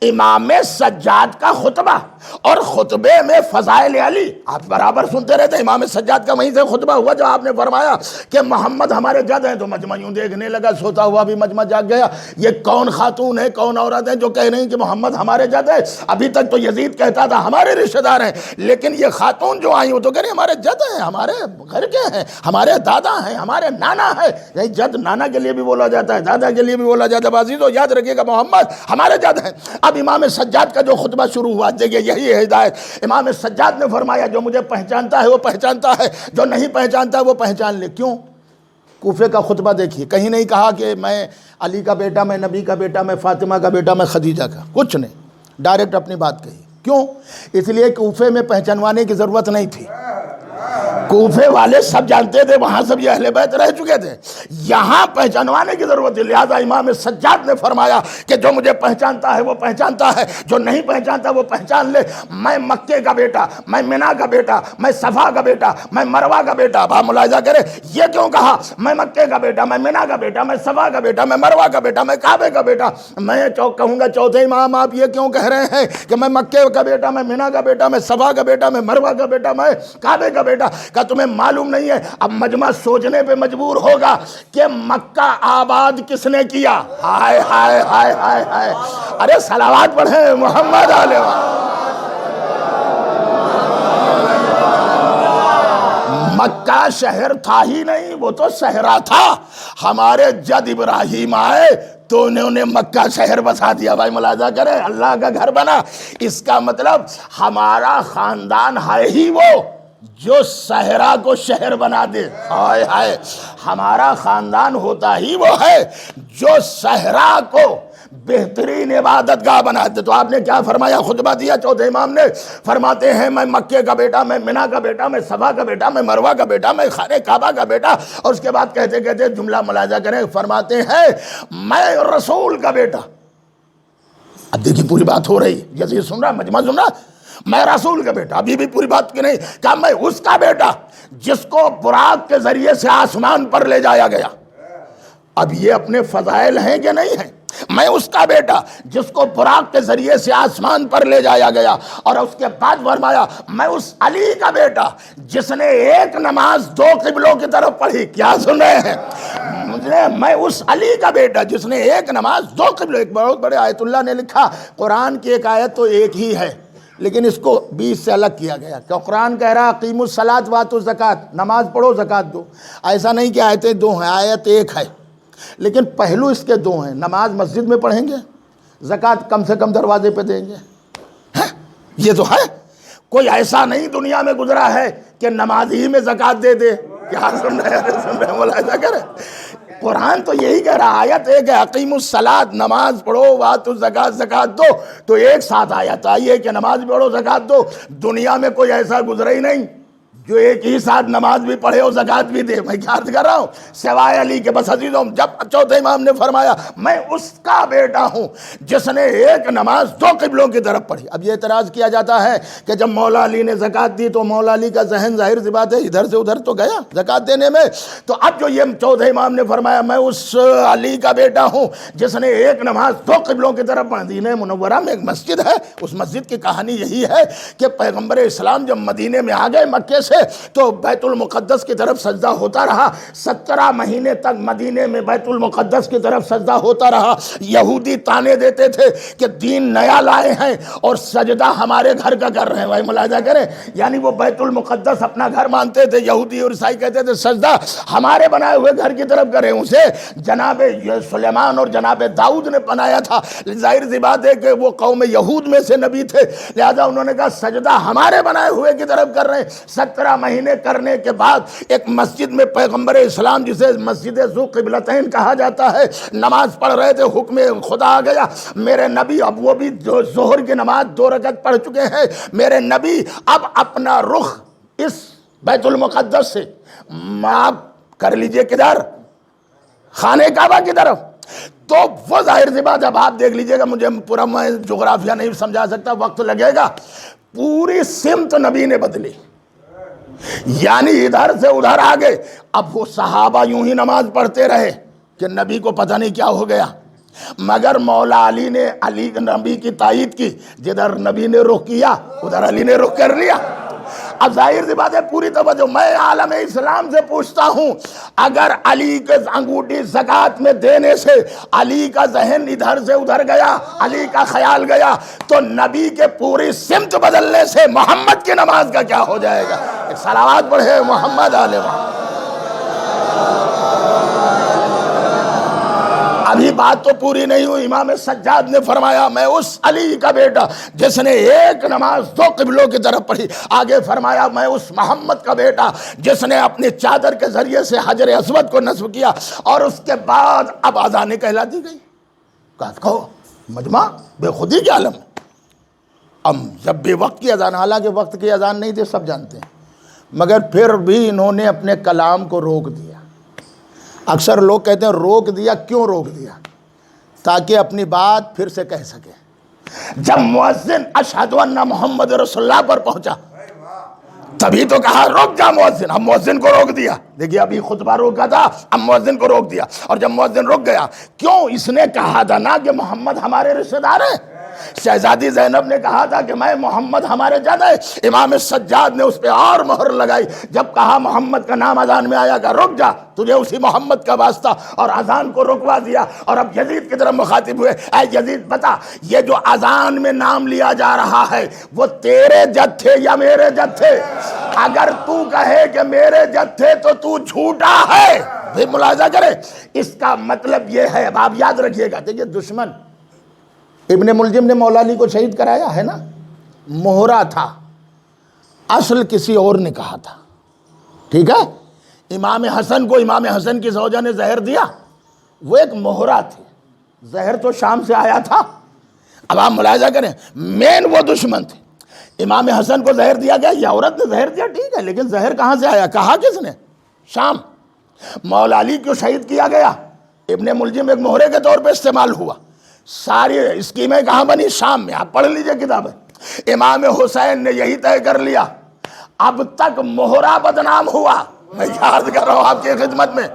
امام سجاد کا خطبہ، اور خطبے میں فضائل علی، آپ برابر سنتے رہتے ہیں، امام سجاد کا وہیں سے خطبہ ہوا جب آپ نے فرمایا کہ محمد ہمارے جد ہیں، تو مجمع یوں دیکھنے لگا، سوتا ہوا بھی مجمع جاگ گیا، یہ کون خاتون ہے، کون عورت ہے جو کہہ رہی ہیں کہ محمد ہمارے جد ہے۔ ابھی تک تو یزید کہتا تھا ہمارے رشتہ دار ہیں، لیکن یہ خاتون جو آئی وہ تو کہہ رہی ہیں ہمارے جد ہیں، ہمارے گھر کے ہیں، ہمارے دادا ہیں، ہمارے نانا ہے۔ یہی جد نانا کے لیے بھی بولا جاتا ہے، دادا کے لیے بھی بولا جاتا ہے۔ عزیزو یاد رکھیے گا، محمد ہمارے جد ہیں۔ اب امام سجاد کا جو خطبہ شروع ہوا، دیکھیے یہی ہے ہدایت۔ امام سجاد نے فرمایا جو مجھے پہچانتا ہے وہ پہچانتا ہے، جو نہیں پہچانتا ہے وہ پہچان لے۔ کیوں؟ کوفے کا خطبہ دیکھیے، کہیں نہیں کہا کہ میں علی کا بیٹا، میں نبی کا بیٹا، میں فاطمہ کا بیٹا، میں خدیجہ کا، کچھ نہیں، ڈائریکٹ اپنی بات کہی۔ کیوں؟ اس لیے کوفے میں پہچانوانے کی ضرورت نہیں تھی، کوفے والے سب جانتے تھے، وہاں سب یہ اہل بیت رہ چکے تھے، یہاں پہچانوانے کی ضرورت تھی۔ لہذا امام سجاد نے فرمایا کہ جو مجھے پہچانتا ہے وہ پہچانتا ہے، جو نہیں پہچانتا وہ پہچان لے۔ میں مکے کا بیٹا، میں منا کا بیٹا، میں صفا کا بیٹا، میں مروہ کا بیٹا۔ اب آپ ملاحظہ کریں، یہ کیوں کہا میں مکے کا بیٹا، میں منا کا بیٹا، میں صفا کا بیٹا، میں مروہ کا بیٹا، میں کعبے کا بیٹا۔ میں کہوں گا چوتھے امام آپ یہ کیوں کہہ رہے ہیں کہ میں مکے کا بیٹا، میں منا کا بیٹا، میں صفا کا بیٹا، میں مروہ کا بیٹا، میں کعبے کا بیٹا؟ کہ تمہیں معلوم نہیں ہے؟ اب مجمع سوچنے پہ مجبور ہوگا کہ مکہ آباد کس نے کیا؟ ہائے ہائے ہائے ہائے ہائے، ارے صلوات پڑھیں محمد علیہ مکہ شہر تھا ہی نہیں، وہ تو صحرا تھا۔ ہمارے جد ابراہیم آئے تو انہوں نے مکہ شہر بسا دیا۔ بھائی ملاحظہ کریں، اللہ کا گھر بنا، اس کا مطلب ہمارا خاندان ہے ہی وہ جو صحرا کو شہر بنا دے۔ ہائے ہائے، ہمارا خاندان ہوتا ہی وہ ہے جو صحرا کو بہترین عبادت گاہ بنا دے۔ تو آپ نے کیا فرمایا، خطبہ دیا چوتھے امام نے، فرماتے ہیں میں مکے کا بیٹا، میں منا کا بیٹا، میں صفا کا بیٹا، میں مروہ کا بیٹا، میں خانہ کعبہ کا بیٹا۔ اور اس کے بعد کہتے کہتے جملہ ملاحظہ کریں، فرماتے ہیں میں رسول کا بیٹا۔ اب دیکھیں پوری بات ہو رہی، یزید سن رہا، مجمع سن رہا، میں رسول کا بیٹا، ابھی بھی پوری بات کی نہیں، کہا میں اس کا بیٹا جس کو براق کے ذریعے سے آسمان پر لے جایا گیا۔ اب یہ اپنے فضائل ہیں کہ نہیں ہیں؟ میں اس کا بیٹا جس کو براق کے ذریعے سے آسمان پر لے جایا گیا۔ اور اس کے بعد فرمایا میں اس علی کا بیٹا جس نے ایک نماز 2 قبلوں کی طرف پڑھی۔ کیا سن رہے ہیں؟ میں اس علی کا بیٹا جس نے ایک نماز 2 قبلوں، ایک بہت بڑے آیت اللہ نے لکھا، قرآن کی ایک آیت تو ایک ہی ہے، لیکن اس کو 20 سے الگ کیا گیا کہ قرآن کہہ رہا اقیموا الصلاۃ وآتوا الزکوٰۃ، نماز پڑھو زکوٰۃ دو۔ ایسا نہیں کہ آیتیں دو ہیں، آیت ایک ہے، لیکن پہلو اس کے دو ہیں، نماز مسجد میں پڑھیں گے، زکوٰۃ کم سے کم دروازے پہ دیں گے۔ یہ تو ہے، کوئی ایسا نہیں دنیا میں گزرا ہے کہ نماز ہی میں زکوٰۃ دے دے۔ کیا سن رہے ہیں ملاحظہ کریں، قرآن تو یہی کہہ رہا، آیت ایک ہے اقیموا الصلاۃ، نماز پڑھو، وآتوا الزکوٰۃ، زکوٰۃ دو، تو ایک ساتھ آیت آئی ہے کہ نماز پڑھو زکوٰۃ دو۔ دنیا میں کوئی ایسا گزرا ہی نہیں جو ایک ہی ساتھ نماز بھی پڑھے اور زکوٰۃ بھی دے۔ میں کیا عرض کر رہا ہوں، سوائے علی کے۔ بس عزیزوں، جب چوتھے امام نے فرمایا میں اس کا بیٹا ہوں جس نے ایک نماز دو قبلوں کی طرف پڑھی۔ اب یہ اعتراض کیا جاتا ہے کہ جب مولا علی نے زکوٰۃ دی تو مولا علی کا ذہن ظاہر سی بات ہے ادھر سے ادھر تو گیا زکوٰۃ دینے میں، تو اب جو یہ چوتھے امام نے فرمایا میں اس علی کا بیٹا ہوں جس نے ایک نماز دو قبلوں کی طرف پڑھی۔ مدینہ منورہ میں ایک مسجد ہے، اس مسجد کی کہانی یہی ہے کہ پیغمبر اسلام جب مدینے میں آ گئے مکے سے تو بیت المقدس کی طرف سجدہ ہوتا رہا، 17 مہینے تک مدینے میں بیت المقدس کی طرف سجدہ ہوتا رہا۔ یہودی تانے دیتے تھے کہ دین نیا لائے ہیں اور سجدہ ہمارے گھر کا کر رہے ہیں۔ بھائی ملاحظہ کریں، یعنی وہ بیت المقدس اپنا گھر مانتے تھے، یہودی اور عیسائی کہتے تھے سجدہ ہمارے بنائے ہوئے گھر کی طرف کریں۔ اسے جناب سلیمان اور جناب داؤد نے بنایا تھا، ظاہر سی بات ہے کہ وہ قوم یہود میں سے نبی تھے، لہذا انہوں نے کہا سجدہ ہمارے بنائے ہوئے کی طرف کر رہے ہیں۔ 17 مہینے کرنے کے بعد ایک مسجد میں پیغمبر اسلام جسے مسجد ذو قبلتین کہا جاتا ہے، نماز پڑھ رہے تھے، حکم خدا آ گیا میرے نبی، اب وہ بھی ظہر کی نماز 2 رکعت پڑھ چکے ہیں، میرے نبی اب اپنا رخ اس بیت المقدس سے آپ کر لیجئے کدھر، خانہ کعبہ کی طرف۔ تو وہ ظاہر سی بات، اب آپ دیکھ لیجئے گا، مجھے پورا میں جغرافیہ نہیں سمجھا سکتا، وقت لگے گا، پوری سمت نبی نے بدلی، یعنی ادھر سے ادھر آ گئے۔ اب وہ صحابہ یوں ہی نماز پڑھتے رہے کہ نبی کو پتہ نہیں کیا ہو گیا، مگر مولا علی نے نبی کی تائید کی، جدھر نبی نے رخ کیا ادھر علی نے رخ کر لیا۔ اب ظاہر سی بات ہے پوری توجہ، میں عالم اسلام سے پوچھتا ہوں، اگر علی کے انگوٹھی زکوٰۃ میں دینے سے علی کا ذہن ادھر سے ادھر گیا، علی کا خیال گیا، تو نبی کے پوری سمت بدلنے سے محمد کی نماز کا کیا ہو جائے گا؟ ایک صلوات پڑھے محمد آل محمد۔ ابھی بات تو پوری نہیں ہوئی، امام سجاد نے فرمایا میں اس علی کا بیٹا جس نے ایک نماز 2 قبلوں کی طرف پڑھی، آگے فرمایا میں اس محمد کا بیٹا جس نے اپنی چادر کے ذریعے سے حجر اسود کو نصب کیا، اور اس کے بعد اب اذان کہلا دی گئی۔ کہو مجمع بے خودی کے عالم، اب جب بے وقت کی اذان، حالانکہ وقت کی اذان نہیں تھی سب جانتے ہیں، مگر پھر بھی انہوں نے اپنے کلام کو روک دیا۔ اکثر لوگ کہتے ہیں روک دیا، کیوں روک دیا؟ تاکہ اپنی بات پھر سے کہہ سکے۔ جب مؤذن اشہد ان محمد رسول اللہ پر پہنچا تبھی تو کہا روک جا مؤذن، اب مؤذن کو روک دیا۔ دیکھیے ابھی خطبہ روکا تھا، اب مؤذن کو روک دیا، اور جب مؤذن روک گیا، کیوں؟ اس نے کہا تھا نا کہ محمد ہمارے رشتہ دار ہیں۔ شہزادی زینب نے کہا تھا کہ میں محمد ہمارے جد ہے، امام سجاد نے اس پہ اور مہر لگائی، جب کہا محمد کا نام اذان میں آیا کہ رک جا، تجھے اسی محمد کا واسطہ، اور اذان کو رکوا دیا۔ اور اب یزید کی طرف مخاطب ہوئے، اے یزید بتا یہ جو اذان میں نام لیا جا رہا ہے وہ تیرے جد تھے یا میرے جد تھے؟ اگر تو کہے کہ میرے جد تھے تو تو جھوٹا ہے۔ پھر ملاحظہ کرے، اس کا مطلب یہ ہے، اب آپ یاد رکھیے گا، دیکھیے دشمن ابن ملجم نے مولا علی کو شہید کرایا ہے نا، مہرا تھا، اصل کسی اور نے کہا تھا، ٹھیک ہے؟ امام حسن کو امام حسن کی زوجہ نے زہر دیا، وہ ایک مہرا تھی، زہر تو شام سے آیا تھا۔ اب آپ ملاحظہ کریں، مین وہ دشمن تھے، امام حسن کو زہر دیا گیا، یہ عورت نے زہر دیا ٹھیک ہے، لیکن زہر کہاں سے آیا؟ کہا کس نے؟ شام۔ مولا علی کو شہید کیا گیا، ابن ملجم ایک مہرے کے طور پہ استعمال ہوا، ساری اسکیمیں کہاں بنی؟ شام میں۔ آپ پڑھ لیجئے کتابیں، امام حسین نے یہی طے کر لیا، اب تک مہرا بدنام ہوا، میں یاد کر رہا ہوں آپ کی خدمت میں،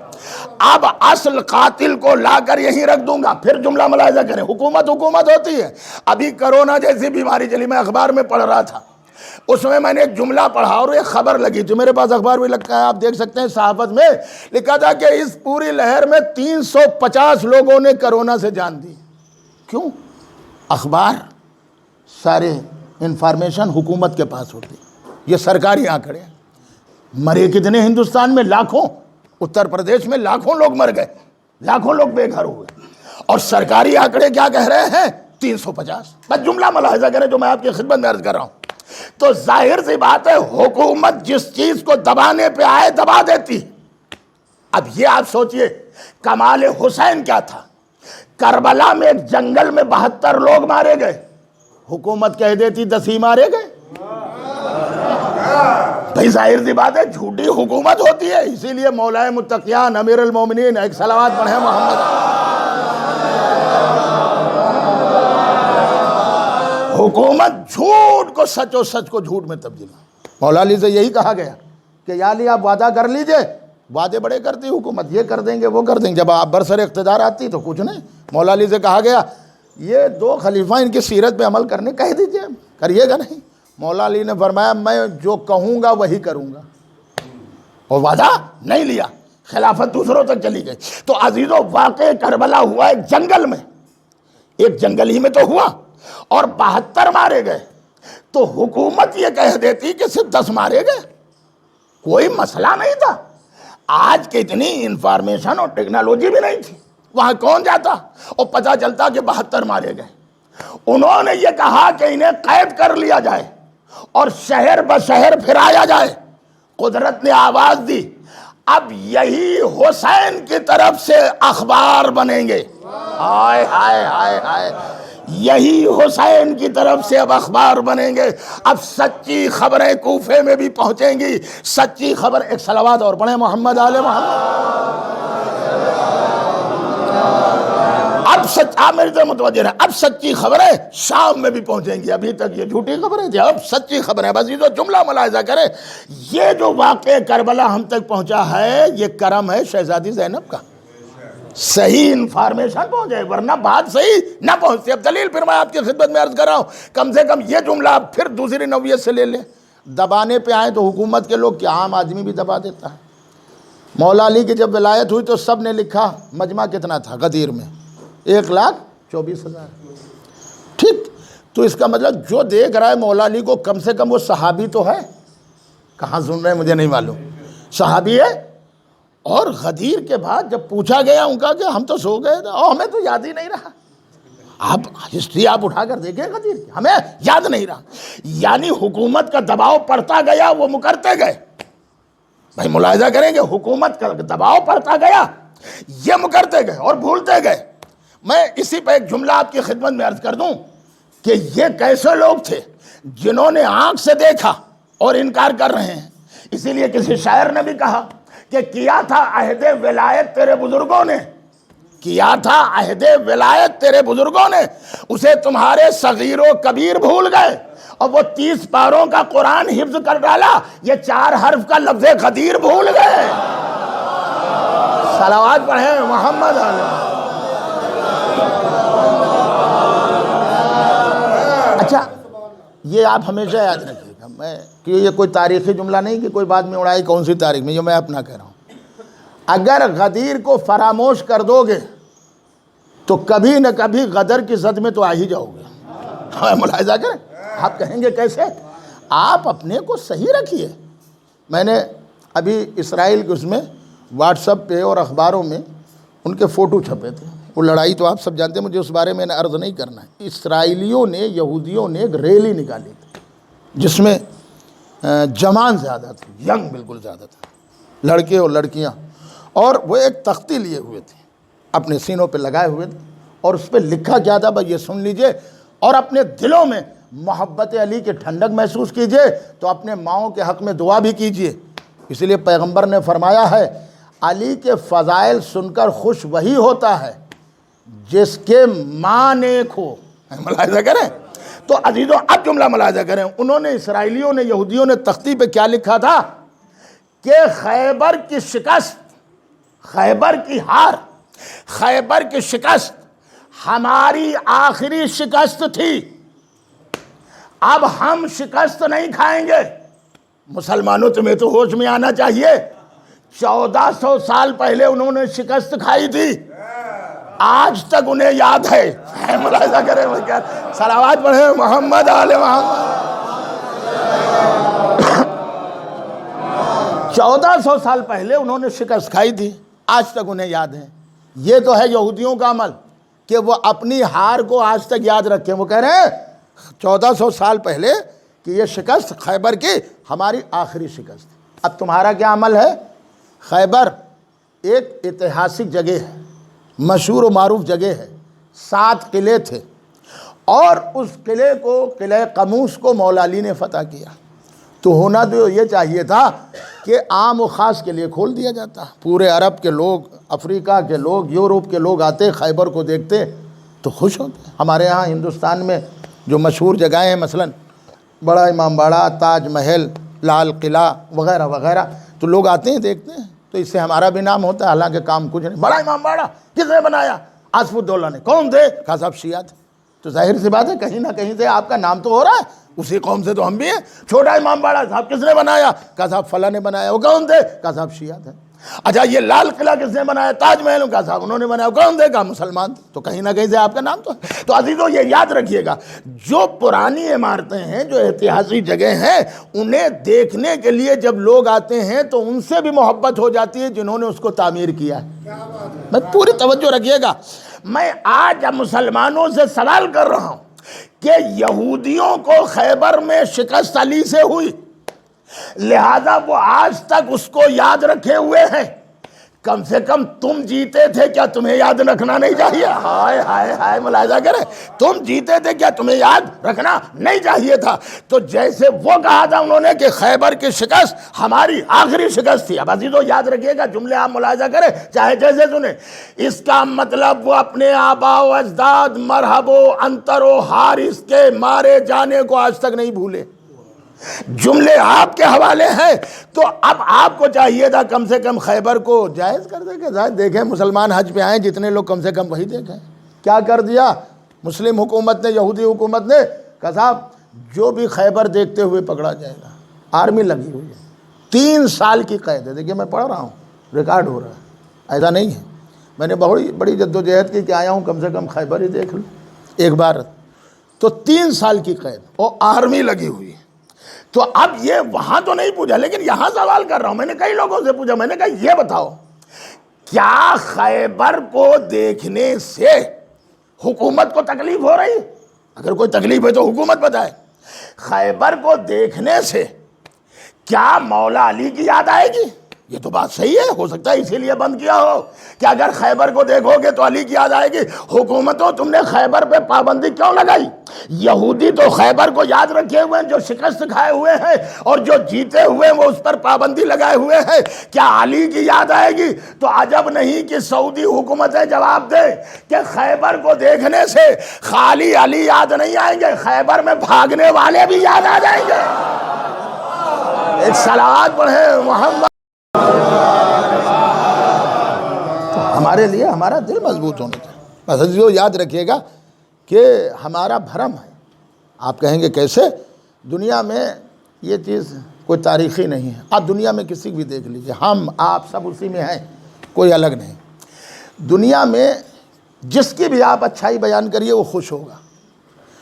اب اصل قاتل کو لا کر یہیں رکھ دوں گا۔ پھر جملہ ملاحظہ کریں، حکومت ہوتی ہے، ابھی کرونا جیسی بیماری چلی، میں اخبار میں پڑھ رہا تھا، اس میں میں نے ایک جملہ پڑھا اور ایک خبر لگی تھی، میرے پاس اخبار بھی لگتا ہے، آپ دیکھ سکتے ہیں، صحافت میں لکھا تھا کہ اس پوری لہر میں 350 لوگوں نے کرونا سے جان دی۔ کیوں؟ اخبار سارے انفارمیشن حکومت کے پاس ہوتی ہے، یہ سرکاری آنکڑے ہیں۔ مرے کتنے ہندوستان میں؟ لاکھوں۔ اتر پردیش میں لاکھوں لوگ مر گئے، لاکھوں لوگ بے گھر ہوئے، اور سرکاری آنکڑے کیا کہہ رہے ہیں؟ 350۔ بس جملہ ملاحظہ کریں جو میں آپ کی خدمت میں عرض کر رہا ہوں۔ تو ظاہر سی بات ہے حکومت جس چیز کو دبانے پہ آئے دبا دیتی۔ اب یہ آپ سوچئے کمال حسین کیا تھا؟ کربلا میں ایک جنگل میں 72 لوگ مارے گئے، حکومت کہہ دیتی 10 ہی مارے گئے۔ بھئی ظاہر سی بات ہے جھوٹی حکومت ہوتی ہے، اسی لیے مولا متقیان امیر المومنین ایک صلوات پڑھیں محمد۔ حکومت جھوٹ کو سچ اور سچ کو جھوٹ میں تبدیل۔ مولا علی سے یہی کہا گیا کہ یا علی آپ وعدہ کر لیجئے، وعدے بڑے کرتی حکومت، یہ کر دیں گے وہ کر دیں گے، جب آپ برسر اقتدار آتی تو کچھ نہیں۔ مولا علی سے کہا گیا یہ 2 خلیفہ ان کی سیرت پہ عمل کرنے کہہ دیجئے، کریے گا نہیں؟ مولا علی نے فرمایا میں جو کہوں گا وہی کروں گا، اور وعدہ نہیں لیا، خلافت دوسروں تک چلی گئی۔ تو عزیزو واقع کربلا ہوا ایک جنگل میں، ایک جنگل ہی میں تو ہوا، اور 72 مارے گئے، تو حکومت یہ کہہ دیتی کہ صرف 10 مارے گئے، کوئی مسئلہ نہیں تھا۔ آج کے اتنی انفارمیشن اور ٹیکنالوجی بھی نہیں تھی، وہاں کون جاتا اور پتہ چلتا کہ 72 مارے گئے۔ انہوں نے یہ کہا کہ انہیں قید کر لیا جائے اور شہر بشہر پھرایا جائے۔ قدرت نے آواز دی، اب یہی حسین کی طرف سے اخبار بنیں گے۔ ہائے ہائے ہائے ہائے، یہی حسین کی طرف سے اب اخبار بنیں گے، اب سچی خبریں کوفے میں بھی پہنچیں گی، سچی خبر۔ ایک صلوات اور پڑھیں محمد آل محمد۔ اب سچ آپ میری طرف متوجہ رہیں، اب سچی خبریں شام میں بھی پہنچیں گی، ابھی تک یہ جھوٹی خبریں تھیں، اب سچی خبریں۔ بس یہ تو جملہ ملاحظہ کریں، یہ جو واقعہ کربلا ہم تک پہنچا ہے یہ کرم ہے شہزادی زینب کا، صحیح انفارمیشن پہنچے، ورنہ بات صحیح نہ پہنچتی۔ اب دلیل پھر میں آپ کی خدمت میں عرض کر رہا ہوں، کم سے کم یہ جملہ آپ پھر دوسری نوعیت سے لے لیں۔ دبانے پہ آئیں تو حکومت کے لوگ کیا عام آدمی بھی دبا دیتا ہے۔ مولا علی کی جب ولایت ہوئی تو سب نے لکھا، مجمع کتنا تھا غدیر میں؟ 1,24,000۔ ٹھیک، تو اس کا مطلب جو دیکھ رہا ہے مولا علی کو کم سے کم وہ صحابی تو ہے، کہاں سن رہے ہیں مجھے نہیں معلوم، صحابی ہے۔ اور غدیر کے بعد جب پوچھا گیا ان کا کہ ہم تو سو گئے تھے اور ہمیں تو یاد ہی نہیں رہا، آپ ہسٹری آپ اٹھا کر دیکھیں غدیر کی، ہمیں یاد نہیں رہا۔ یعنی حکومت کا دباؤ پڑتا گیا، وہ مکرتے گئے۔ بھائی ملاحظہ کریں کہ حکومت کا دباؤ پڑتا گیا، یہ مکرتے گئے اور بھولتے گئے۔ میں اسی پہ ایک جملہ آپ کی خدمت میں عرض کر دوں کہ یہ کیسے لوگ تھے جنہوں نے آنکھ سے دیکھا اور انکار کر رہے ہیں۔ اسی لیے کسی شاعر نے بھی کہا کہ کیا تھا عہد ولایت تیرے بزرگوں نے، کیا تھا عہد ولایت تیرے بزرگوں نے، اسے تمہارے صغیر و کبیر بھول گئے، اور وہ 30 پاروں کا قرآن حفظ کر ڈالا، یہ 4 حرف کا لفظ غدیر بھول گئے۔ صلوات پڑھیں محمد علیہ۔ اچھا یہ آپ ہمیشہ یاد رکھیے گا، میں کہ یہ کوئی تاریخی جملہ نہیں کہ کوئی بعد میں اڑائی کون سی تاریخ میں، یہ میں اپنا کہہ رہا ہوں۔ اگر غدیر کو فراموش کر دو گے تو کبھی نہ کبھی غدر کی زد میں تو آ ہی جاؤ گے۔ ملاحظہ کریں، آپ کہیں گے کیسے؟ آپ اپنے کو صحیح رکھیے۔ میں نے ابھی اسرائیل کے اس میں واٹس ایپ پہ اور اخباروں میں ان کے فوٹو چھپے تھے، وہ لڑائی تو آپ سب جانتے ہیں، مجھے اس بارے میں عرض نہیں کرنا ہے۔ اسرائیلیوں نے، یہودیوں نے ایک ریلی نکالی تھی جس میں جوان زیادہ تھے، ینگ بالکل زیادہ تھے، لڑکے اور لڑکیاں، اور وہ ایک تختی لیے ہوئے تھے، اپنے سینوں پہ لگائے ہوئے تھے، اور اس پہ لکھا کیا تھا بھائی یہ سن لیجئے، اور اپنے دلوں میں محبت علی کی ٹھنڈک محسوس کیجئے تو اپنے ماؤں کے حق میں دعا بھی کیجئے۔ اس لیے پیغمبر نے فرمایا ہے علی کے فضائل سن کر خوش وہی ہوتا ہے جس کے ماں نیک ہو۔ ملاحظہ کریں تو عزیزوں، اب جملہ ملاحظہ کریں، انہوں نے، اسرائیلیوں نے، یہودیوں نے تختی پہ کیا لکھا تھا کہ خیبر کی شکست، خیبر کی ہار، خیبر کی شکست ہماری آخری شکست تھی، اب ہم شکست نہیں کھائیں گے۔ مسلمانوں تمہیں تو ہوش میں آنا چاہیے، 1400 سال پہلے انہوں نے شکست کھائی تھی، آج تک انہیں یاد ہے۔ ملاحظہ کریں، صلوات پڑھیں محمد آل محمد۔ 1400 سال پہلے انہوں نے شکست کھائی تھی، آج تک انہیں یاد ہے۔ یہ تو ہے یہودیوں کا عمل کہ وہ اپنی ہار کو آج تک یاد رکھیں۔ وہ کہہ رہے ہیں 1400 سال پہلے کہ یہ شکست خیبر کی ہماری آخری شکست۔ اب تمہارا کیا عمل ہے؟ خیبر ایک اتہاسک جگہ ہے، مشہور و معروف جگہ ہے، 7 قلعے تھے، اور اس قلعے کو، قلعہ قموس کو مولا علی نے فتح کیا۔ تو ہونا تو یہ چاہیے تھا کہ عام و خاص کے لیے کھول دیا جاتا۔ پورے عرب کے لوگ، افریقہ کے لوگ، یورپ کے لوگ آتے، خیبر کو دیکھتے تو خوش ہوتے۔ ہمارے ہاں ہندوستان میں جو مشہور جگہیں ہیں، مثلا بڑا امام باڑہ، تاج محل، لال قلعہ وغیرہ وغیرہ، تو لوگ آتے ہیں دیکھتے ہیں، تو اس سے ہمارا بھی نام ہوتا ہے، حالانکہ کام کچھ نہیں۔ بڑا امام باڑہ کس نے بنایا؟ آصف الدولہ نے۔ کون تھے؟ کہا صاحب شیعہ تھے۔ تو ظاہر سی بات ہے کہیں نہ کہیں سے آپ کا نام تو ہو رہا ہے، اسی قوم سے تو ہم بھی ہیں۔ چھوٹا امام باڑہ صاحب کس نے بنایا؟ کہا صاحب فلاں نے بنایا۔ وہ کون تھے؟ کہا صاحب شیعہ تھے۔ اچھا یہ لال قلعہ کس نے بنایا؟ تاج محل۔ کہا صاحب انہوں نے بنایا۔ کون تھے؟ کہا مسلمان تھے۔ تو کہیں نہ کہیں سے آپ کا نام تو ہے۔ تو عزیزو یہ یاد رکھیے گا، جو پرانی عمارتیں ہیں، جو اتہاسی جگہ ہیں، انہیں دیکھنے کے لیے جب لوگ آتے ہیں تو ان سے بھی محبت ہو جاتی ہے جنہوں نے اس کو تعمیر کیا ہے۔ میں پوری توجہ رکھیے گا، میں آج مسلمانوں سے سوال کر رہا ہوں کہ یہودیوں کو خیبر میں شکست علی سے ہوئی، لہذا وہ آج تک اس کو یاد رکھے ہوئے ہیں۔ کم سے کم تم جیتے تھے، کیا تمہیں یاد رکھنا نہیں چاہیے؟ ہائے ہائے ہائے، ملاحظہ کریں، تم جیتے تھے، کیا تمہیں یاد رکھنا نہیں چاہیے تھا؟ تو جیسے وہ کہا تھا انہوں نے کہ خیبر کی شکست ہماری آخری شکست تھی۔ اب عزیزو یاد رکھیے گا، جملے آپ ملاحظہ کریں چاہے جیسے سنیں، اس کا مطلب وہ اپنے آبا و اجداد مرحب و عنتر و حارث کے مارے جانے کو آج تک نہیں بھولے۔ جملے آپ کے حوالے ہیں، تو اب آپ کو چاہیے تھا کم سے کم خیبر کو جائز کر دے کہ دیکھیں مسلمان حج پہ آئیں، جتنے لوگ کم سے کم وہی دیکھیں۔ کیا کر دیا مسلم حکومت نے، یہودی حکومت نے؟ کہا صاحب جو بھی خیبر دیکھتے ہوئے پکڑا جائے گا۔ آرمی لگی ہوئی ہے، 3 سال کی قید ہے۔ دیکھیے میں پڑھ رہا ہوں، ریکارڈ ہو رہا ہے، ایسا نہیں ہے میں نے بڑی جدوجہد کی کہ آیا ہوں کم سے کم خیبر ہی دیکھ لوں ایک بار۔ تو 3 سال کی قید اور آرمی لگی ہوئی ہے۔ تو اب یہ وہاں تو نہیں پوچھا، لیکن یہاں سوال کر رہا ہوں، میں نے کئی لوگوں سے پوچھا، میں نے کہا یہ بتاؤ کیا خیبر کو دیکھنے سے حکومت کو تکلیف ہو رہی؟ اگر کوئی تکلیف ہے تو حکومت بتائے۔ خیبر کو دیکھنے سے کیا مولا علی کی یاد آئے گی؟ یہ تو بات صحیح ہے، ہو سکتا ہے اسی لیے بند کیا ہو کہ اگر خیبر کو دیکھو گے تو علی کی یاد آئے گی۔ حکومتوں تم نے خیبر پہ پابندی کیوں لگائی؟ یہودی تو خیبر کو یاد رکھے ہوئے ہیں، جو شکست کھائے ہوئے ہیں، اور جو جیتے ہوئے ہیں وہ اس پر پابندی لگائے ہوئے ہیں۔ کیا علی کی یاد آئے گی؟ تو عجب نہیں کہ سعودی حکومتیں جواب دیں کہ خیبر کو دیکھنے سے خالی علی یاد نہیں آئیں گے، خیبر میں بھاگنے والے بھی یاد آ جائیں گے۔ ایک صلوات پڑھیں محمد۔ ہمارے لیے ہمارا دل مضبوط ہونا چاہیے۔ بس عزیزو یاد رکھیے گا کہ ہمارا بھرم ہے۔ آپ کہیں گے کیسے؟ دنیا میں یہ چیز کوئی تاریخی نہیں ہے، آپ دنیا میں کسی بھی دیکھ لیجئے، ہم آپ سب اسی میں ہیں، کوئی الگ نہیں۔ دنیا میں جس کی بھی آپ اچھائی بیان کریے وہ خوش ہوگا،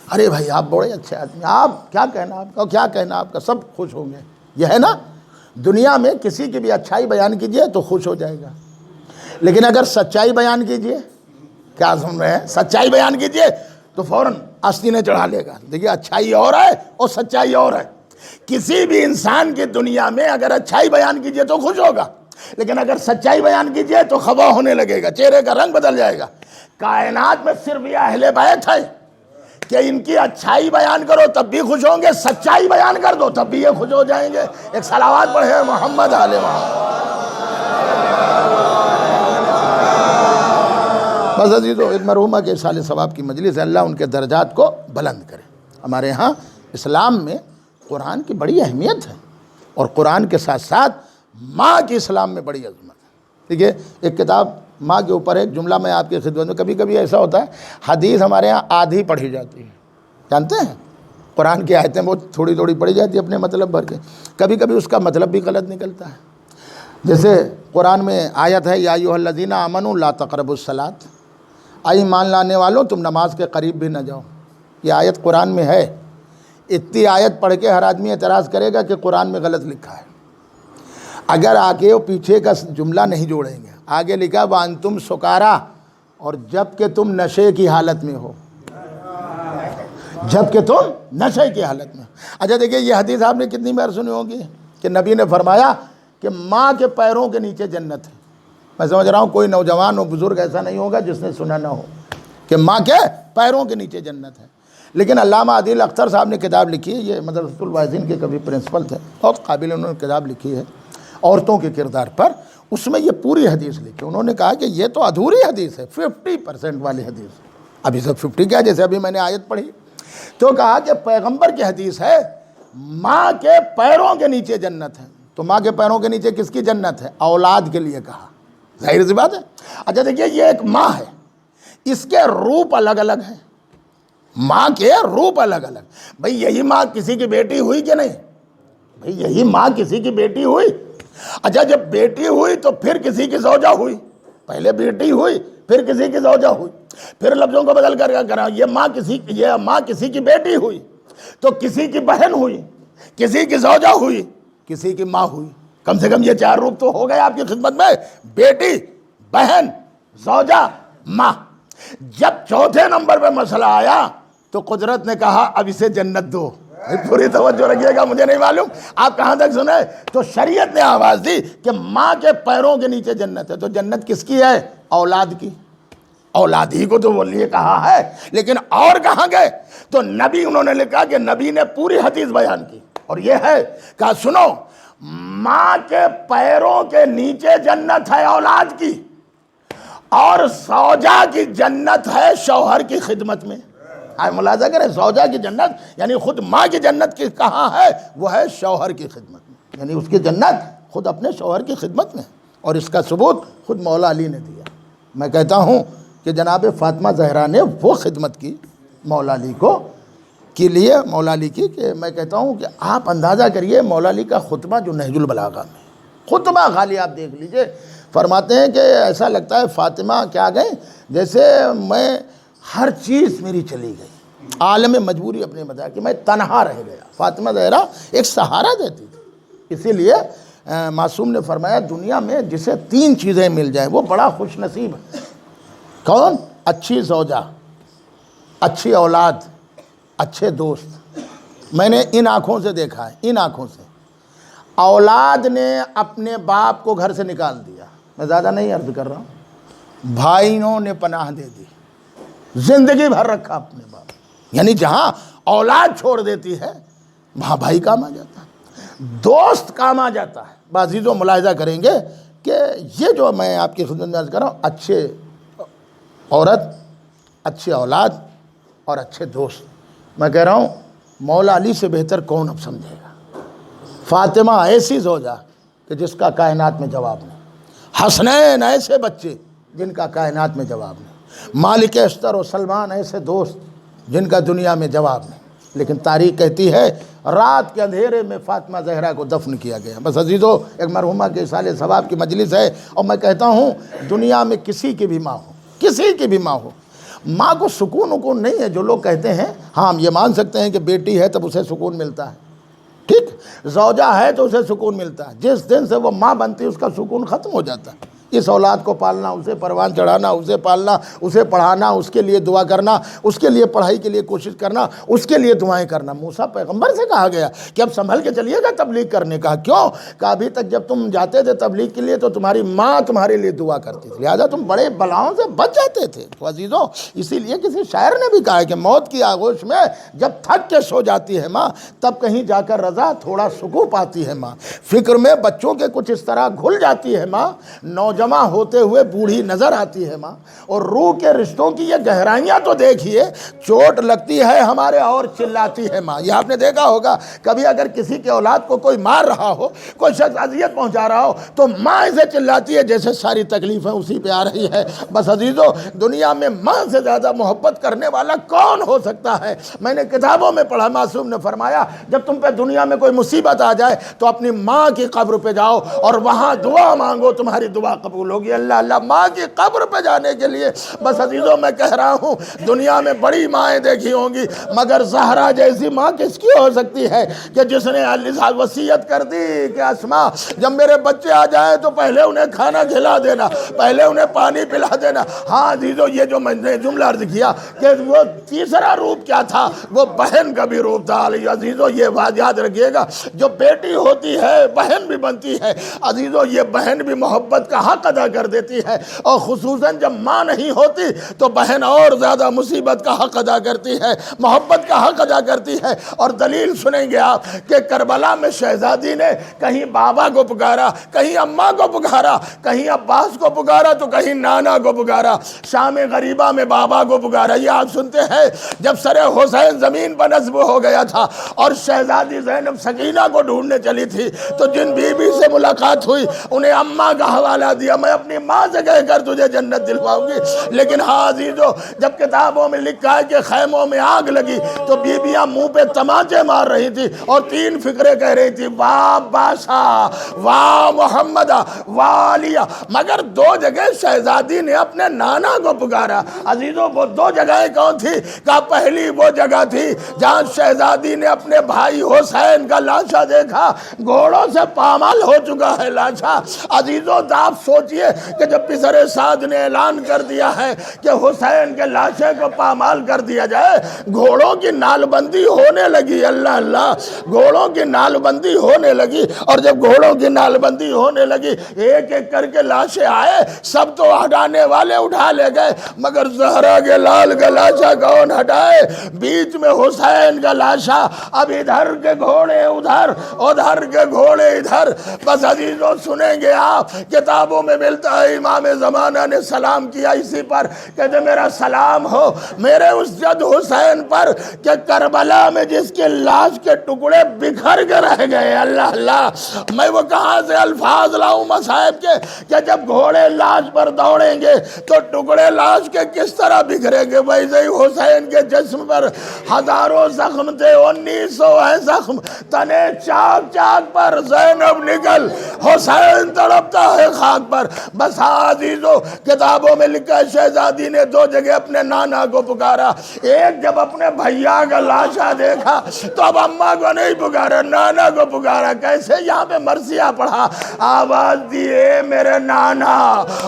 ارے بھائی آپ بڑے اچھے آدمی، آپ کیا کہنا آپ کا، کیا کہنا آپ کا، سب خوش ہوں گے۔ یہ ہے نا، دنیا میں کسی کی بھی اچھائی بیان کیجئے تو خوش ہو جائے گا، لیکن اگر سچائی بیان کیجئے، کیا سن رہے ہیں، سچائی بیان کیجئے تو فوراً آستینیں چڑھا لے گا۔ دیکھیے اچھائی اور ہے اور سچائی اور ہے۔ کسی بھی انسان کی دنیا میں اگر اچھائی بیان کیجئے تو خوش ہوگا، لیکن اگر سچائی بیان کیجئے تو خفا ہونے لگے گا، چہرے کا رنگ بدل جائے گا۔ کائنات میں صرف یہ اہل بیت ہے کہ ان کی اچھائی بیان کرو تب بھی خوش ہوں گے، سچائی بیان کر دو تب بھی یہ خوش ہو جائیں گے۔ ایک صلوات پڑھیں محمد آل محمد۔ بس عزیزو ایک مرحومہ کے ارسال ثواب کی مجلس ہے، اللہ ان کے درجات کو بلند کرے۔ ہمارے ہاں اسلام میں قرآن کی بڑی اہمیت ہے، اور قرآن کے ساتھ ساتھ ماں کی اسلام میں بڑی عظمت ہے۔ دیکھیے ایک کتاب ماں کے اوپر ایک جملہ میں آپ کی خدمت میں، کبھی کبھی ایسا ہوتا ہے حدیث ہمارے ہاں آدھی پڑھی جاتی ہے، جانتے ہیں قرآن کی آیتیں وہ تھوڑی تھوڑی پڑھی جاتی ہے اپنے مطلب بھر کے، کبھی کبھی اس کا مطلب بھی غلط نکلتا ہے۔ جیسے قرآن میں آیت ہے یا ایھا الذین آمنوا لا تقربوا الصلاۃ، ایمان لانے والوں تم نماز کے قریب بھی نہ جاؤ۔ یہ آیت قرآن میں ہے، اتنی آیت پڑھ کے ہر آدمی اعتراض کرے گا کہ قرآن میں غلط لکھا ہے. اگر آگے وہ پیچھے کا جملہ نہیں جوڑیں گے, آگے لکھا وَأَنْتُمْ سُكَارَىٰ, اور جب کہ تم نشے کی حالت میں ہو, جب کہ تم نشے کی حالت میں. اچھا دیکھیے یہ حدیث آپ نے کتنی بار سنی ہوگی کہ نبی نے فرمایا کہ ماں کے پیروں کے نیچے جنت ہے. میں سمجھ رہا ہوں کوئی نوجوان و بزرگ ایسا نہیں ہوگا جس نے سنا نہ ہو کہ ماں کے پیروں کے نیچے جنت ہے. لیکن علامہ عادل اختر صاحب نے کتاب لکھی ہے, یہ مدرسۃ الواعظین کے کبھی پرنسپل تھے, بہت قابل, انہوں نے کتاب لکھی ہے عورتوں کے کردار پر. اس میں یہ پوری حدیث لکھی. انہوں نے کہا کہ یہ تو ادھوری حدیث ہے, 50% والی حدیث. ابھی سب 50 کیا, جیسے ابھی میں نے آیت پڑھی تو کہا کہ پیغمبر کی حدیث ہے ماں کے پیروں کے نیچے جنت ہے. تو ماں کے پیروں کے نیچے کس کی جنت ہے؟ اولاد کے لیے کہا, ظاہر سی بات ہے. اچھا دیکھیے یہ ایک ماں ہے, اس کے روپ الگ الگ ہیں, ماں کے روپ الگ الگ. بھئی یہی ماں کسی کی بیٹی ہوئی کہ نہیں؟ بھئی یہی ماں کسی کی بیٹی ہوئی. اچھا جب بیٹی ہوئی تو پھر کسی کی زوجہ ہوئی, پہلے بیٹی ہوئی پھر کسی کی زوجہ ہوئی, پھر لفظوں کو بدل کر کہا یہ ماں کسی کی بیٹی ہوئی تو کسی کی بہن ہوئی, کسی کی زوجہ ہوئی, کسی کی ماں ہوئی. کم سے کم یہ 4 روپ تو ہو گئے آپ کی خدمت میں, بیٹی, بہن, زوجہ, ماں. جب چوتھے نمبر پہ مسئلہ آیا تو قدرت نے کہا اب اسے جنت دو. پوری توجہ رکھیے گا, مجھے نہیں معلوم آپ کہاں تک سنے. تو شریعت نے آواز دی کہ ماں کے پیروں کے نیچے جنت ہے. تو جنت کس کی ہے؟ اولاد کی. اولاد ہی کو تو وہ لیے کہا ہے, لیکن اور کہاں گئے؟ تو نبی, انہوں نے لکھا کہ نبی نے پوری حدیث بیان کی, اور یہ ہے کہا سنو ماں کے پیروں کے نیچے جنت ہے اولاد کی, اور زوجہ کی جنت ہے شوہر کی خدمت میں. ملاحظہ کریں, زوجہ کی جنت یعنی خود ماں کی جنت کی کہاں ہے؟ وہ ہے شوہر کی خدمت میں, یعنی اس کی جنت خود اپنے شوہر کی خدمت میں. اور اس کا ثبوت خود مولا علی نے دیا. میں کہتا ہوں کہ جناب فاطمہ زہرا نے وہ خدمت کی مولا علی کو کے لیے, مولا علی کی, کہ میں کہتا ہوں کہ آپ اندازہ کریے مولا علی کا خطبہ جو نہج البلاغہ میں, خطبہ خالی آپ دیکھ لیجئے, فرماتے ہیں کہ ایسا لگتا ہے فاطمہ کیا گئے جیسے میں ہر چیز میری چلی گئی, عالم مجبوری اپنے بتا کہ میں تنہا رہ گیا. فاطمہ زہرا ایک سہارا دیتی تھی. اسی لیے معصوم نے فرمایا دنیا میں جسے 3 چیزیں مل جائیں وہ بڑا خوش نصیب ہے. کون؟ اچھی زوجہ, اچھی اولاد, اچھے دوست. میں نے ان آنکھوں سے دیکھا ہے, ان آنکھوں سے. اولاد نے اپنے باپ کو گھر سے نکال دیا, میں زیادہ نہیں عرض کر رہا ہوں, بھائیوں نے پناہ دے دی, زندگی بھر رکھا اپنے باپ. یعنی جہاں اولاد چھوڑ دیتی ہے وہاں بھائی کام آ جاتا ہے, دوست کام آ جاتا ہے. بعضیزوں ملاحظہ کریں گے کہ یہ جو میں آپ کی خدمت میں عرض کر رہا ہوں, اچھے عورت, اچھی اولاد اور اچھے دوست, میں کہہ رہا ہوں مولا علی سے بہتر کون اب سمجھے گا. فاطمہ ایسی زوجہ کہ جس کا کائنات میں جواب نہیں, حسنین ایسے بچے جن کا کائنات میں جواب نہیں, مالک اشتر و سلمان ایسے دوست جن کا دنیا میں جواب نہیں. لیکن تاریخ کہتی ہے رات کے اندھیرے میں فاطمہ زہرا کو دفن کیا گیا. بس عزیزو, ایک مرحومہ کے اصال ثواب کی مجلس ہے, اور میں کہتا ہوں دنیا میں کسی کی بھی ماں ہو, کسی کی بھی ماں ہو, ماں کو سکون نہیں ہے. جو لوگ کہتے ہیں ہاں ہم یہ مان سکتے ہیں کہ بیٹی ہے تب اسے سکون ملتا ہے, ٹھیک, زوجہ ہے تو اسے سکون ملتا ہے. جس دن سے وہ ماں بنتی ہے اس کا سکون ختم ہو جاتا ہے. اس اولاد کو پالنا, اسے پروان چڑھانا, اسے پالنا, اسے پڑھانا, اس کے لیے دعا کرنا, اس کے لیے پڑھائی کے لیے کوشش کرنا, اس کے لیے دعائیں کرنا. موسیٰ پیغمبر سے کہا گیا کہ اب سنبھل کے چلیے گا تبلیغ کرنے کا. کیوں؟ کہ ابھی تک جب تم جاتے تھے تبلیغ کے لیے تو تمہاری ماں تمہارے لیے دعا کرتی تھی, لہٰذا تم بڑے بلاؤں سے بچ جاتے تھے. تو عزیزوں اسی لیے کسی شاعر نے بھی کہا ہے کہ موت کی آغوش میں جب تھک کے سو جاتی ہے ماں تب کہیں جا کر رضا تھوڑا سکون پاتی ہے ماں. فکر میں بچوں کے کچھ اس طرح گھل جاتی ہے ماں, نوجواں ہوتے ہوئے بوڑھی نظر آتی ہے ماں. اور روح کے رشتوں کی یہ گہرائیاں تو دیکھیے, چوٹ لگتی ہے ہمارے اور چلاتی ہے ماں. یہ آپ نے دیکھا ہوگا کبھی اگر کسی کے اولاد کو کوئی مار رہا ہو, کوئی شخص اذیت پہنچا رہا ہو تو ماں اسے چلاتی ہے جیسے ساری تکلیفیں اسی پہ آ رہی ہے. بس عزیزو دنیا میں ماں سے زیادہ محبت کرنے والا کون ہو سکتا ہے؟ میں نے کتابوں میں پڑھا, معصوم نے فرمایا جب تم پہ دنیا میں کوئی مصیبت آ جائے تو اپنی ماں کی قبر پہ جاؤ اور وہاں دعا مانگو, تمہاری دعا قبول قبول ہوگی۔ اللہ اللہ ماں کی قبر پہ جانے کے لیے بس عزیزوں میں کہہ رہا ہوں، دنیا میں بڑی مائیں دیکھی ہوں گی مگر زہرا جیسی ماں کس کی ہو سکتی ہے کہ جس نے وصیت کر دی کہ اسماء جب میرے بچے آ جائیں تو پہلے انہیں کھانا کھلا دینا، پہلے انہیں پانی پلا دینا۔ ہاں عزیزوں، یہ جو میں نے جملہ عرض کیا کہ وہ تیسرا روپ کیا تھا، وہ بہن کا بھی روپ تھا۔ عزیزوں یہ بات یاد رکھیے گا، جو بیٹی ہوتی ہے بہن بھی بنتی ہے۔ عزیزوں یہ بہن بھی محبت کا حق ادا کر دیتی ہے، اور خصوصاً جب ماں نہیں ہوتی تو بہن اور زیادہ مصیبت کا حق ادا کرتی ہے، محبت کا حق ادا کرتی ہے۔ اور دلیل سنیں گے آپ کہ کربلا میں شہزادی نے کہیں بابا کو پکارا، کہیں اماں کو پکارا، کہیں عباس کو پکارا تو کہیں نانا کو پکارا، شام غریبہ میں بابا کو پکارا۔ یہ آپ سنتے ہیں جب سر حسین زمین پر نصب ہو گیا تھا اور شہزادی زینب سکینہ کو ڈھونڈنے چلی تھی تو جن بی بی سے ملاقات ہوئی انہیں اماں کا حوالہ دیا، میں اپنی ماں سے کہہ کر تجھے جنت دلواؤں گی۔ لیکن ہاں عزیزو، جب کتابوں میں لکھا ہے کہ خیموں میں آگ لگی تو بیبیاں منہ پہ تماچے مار رہی تھی اور 3 فقرے کہہ رہی تھی، واہ بادشاہ، واہ محمد، واہ علیہ۔ مگر 2 جگہ شہزادی نے اپنے نانا کو پکارا۔ عزیزو وہ 2 جگہیں کون تھی؟ کہ پہلی وہ جگہ تھی جہاں شہزادی نے اپنے بھائی حسین کا لاشا دیکھا، گھوڑوں سے پامال ہو چکا ہے لاشا۔ عزیزو آپ سوچئے کہ جب پسر سعد نے اعلان کر دیا ہے کہ حسین کے لاشے کو پامال کر دیا جائے، گھوڑوں کی نال بندی ہونے لگی۔ اللہ اللہ، گھوڑوں کی نال بندی ہونے لگی، اور جب گھوڑوں کی نال بندی ہونے لگی ایک ایک کر کے لاشیں آئے، سب تو ہٹانے والے اٹھا لے گئے مگر زہرا کے لال کا لاشا کون ہٹائے؟ بیچ میں حسین کا لاشا، اب ادھر کے گھوڑے ادھر، ادھر کے گھوڑے ادھر۔ بس عزیزوں سنیں گے آپ، کتابوں میں ملتا ہے امام زمانہ نے سلام کیا اسی پر، کہتے میرا سلام ہو میرے اس جد حسین پر کہ کربلا میں جس کے لاش کے ٹکڑے بکھر کے رہ گئے۔ اللہ اللہ، میں وہ کہاں سے الفاظ لاؤں مصائب کے کہ جب گھوڑے لاش پر دوڑیں گے تو ٹکڑے لاش کے کس طرح بکھریں گے؟ ویسے ہی حسین کے جسم پر ہزاروں زخم تھے، 1900 ہیں زخم، تنے چاک چاک پر زینب نکل، حسین تڑپتا ہے خاک پر۔ بس عزیزو کتابوں میں لکھا ہے شہزادی نے 2 جگہ اپنے نانا کو پکارا، ایک جب اپنے بھیا کا لاشا دیکھا تو اب اماں کو نہیں پکارا، نانا کو پکارا۔ کیسے؟ یہاں پہ مرثیہ پڑھا، آواز دیے میرے نانا۔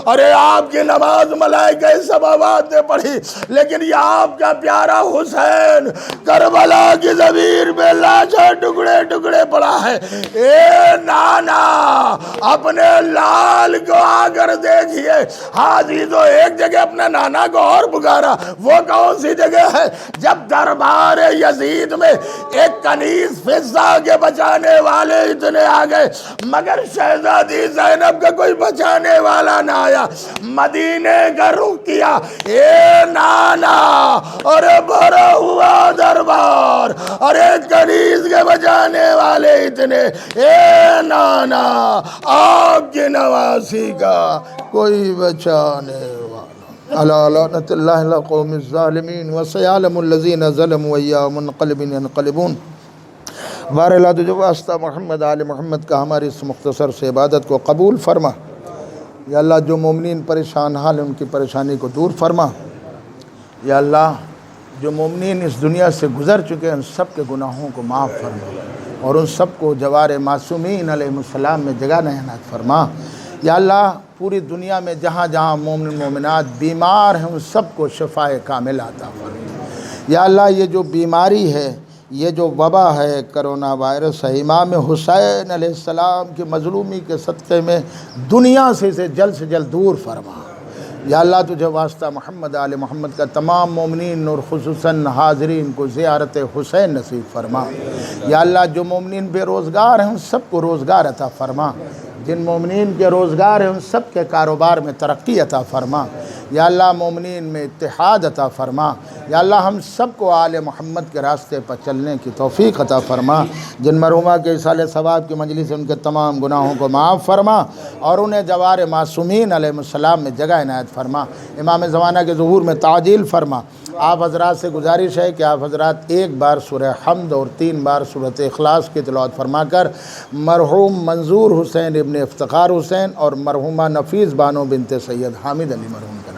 ارے آپ کی نماز ملائکہ سب آواز نے پڑھی، لیکن یہ آپ کا پیارا حسین کربلا کی زمین میں لاشا ٹکڑے ٹکڑے پڑا ہے۔ اے نانا اپنے لال کو آ کر دیکھیے۔ ہاں عزیزو ایک جگہ اپنے نانا کو اور پکارا، وہ کون سی جگہ ہے؟ جب دربار یزید میں ایک کنیز فضہ کے بچانے والے اتنے آ گئے مگر شہزادی زینب کا کوئی بچانے والا نہ آیا، مدینے کا رخ کیا۔ اے نانا اور بھرا ہوا دربار اور ایک کنیز کے بچانے والے اتنے، اے نانا آپ کی نواسی کا کوئی بچانے والا۔ الا لعنت اللہ علی قوم الظالمین وسيعلم الذین ظلموا أي منقلب ينقلبون۔ بہرحال تجھے واسطہ محمد آل محمد کا ہماری اس مختصر سے عبادت کو قبول فرما۔ یا اللہ جو مومنین پریشان حال ان کی پریشانی کو دور فرما۔ یا اللہ جو مومنین اس دنیا سے گزر چکے ان سب کے گناہوں کو معاف فرما اور ان سب کو جوار معصومین علیہ السلام میں جگہ عنایت فرما۔ یا اللہ پوری دنیا میں جہاں جہاں مومن مومنات بیمار ہیں ان سب کو شفاء کامل عطا فرما۔ یا اللہ یہ جو بیماری ہے، یہ جو وبا ہے، کرونا وائرس ہے، امام حسین علیہ السلام کی مظلومی کے صدقے میں دنیا سے اسے جلد دور فرما۔ یا اللہ تجھے واسطہ محمد آل محمد کا تمام مومنین اور خصوصاً حاضرین کو زیارت حسین نصیب فرما۔ یا اللہ جو مومنین بے روزگار ہیں ان سب کو روزگار عطا فرما، جن مومنین کے روزگار ہیں ان سب کے کاروبار میں ترقی عطا فرما۔ یا اللہ مومنین میں اتحاد عطا فرما۔ یا اللہ ہم سب کو آل محمد کے راستے پر چلنے کی توفیق عطا فرما۔ جن مرحومہ کے اصال ثواب کی مجلس ان کے تمام گناہوں کو معاف فرما اور انہیں جوار معصومین علیہ السلام میں جگہ عنایت فرما۔ امام زمانہ کے ظہور میں تعجیل فرما۔ آپ حضرات سے گزارش ہے کہ آپ حضرات ایک بار سورہ حمد اور 3 بار سورۃ اخلاص کی تلاوت فرما کر مرحوم منظور حسین ابن افتخار حسین اور مرحومہ نفیس بانو بنت سید حامد علی مرحوم کا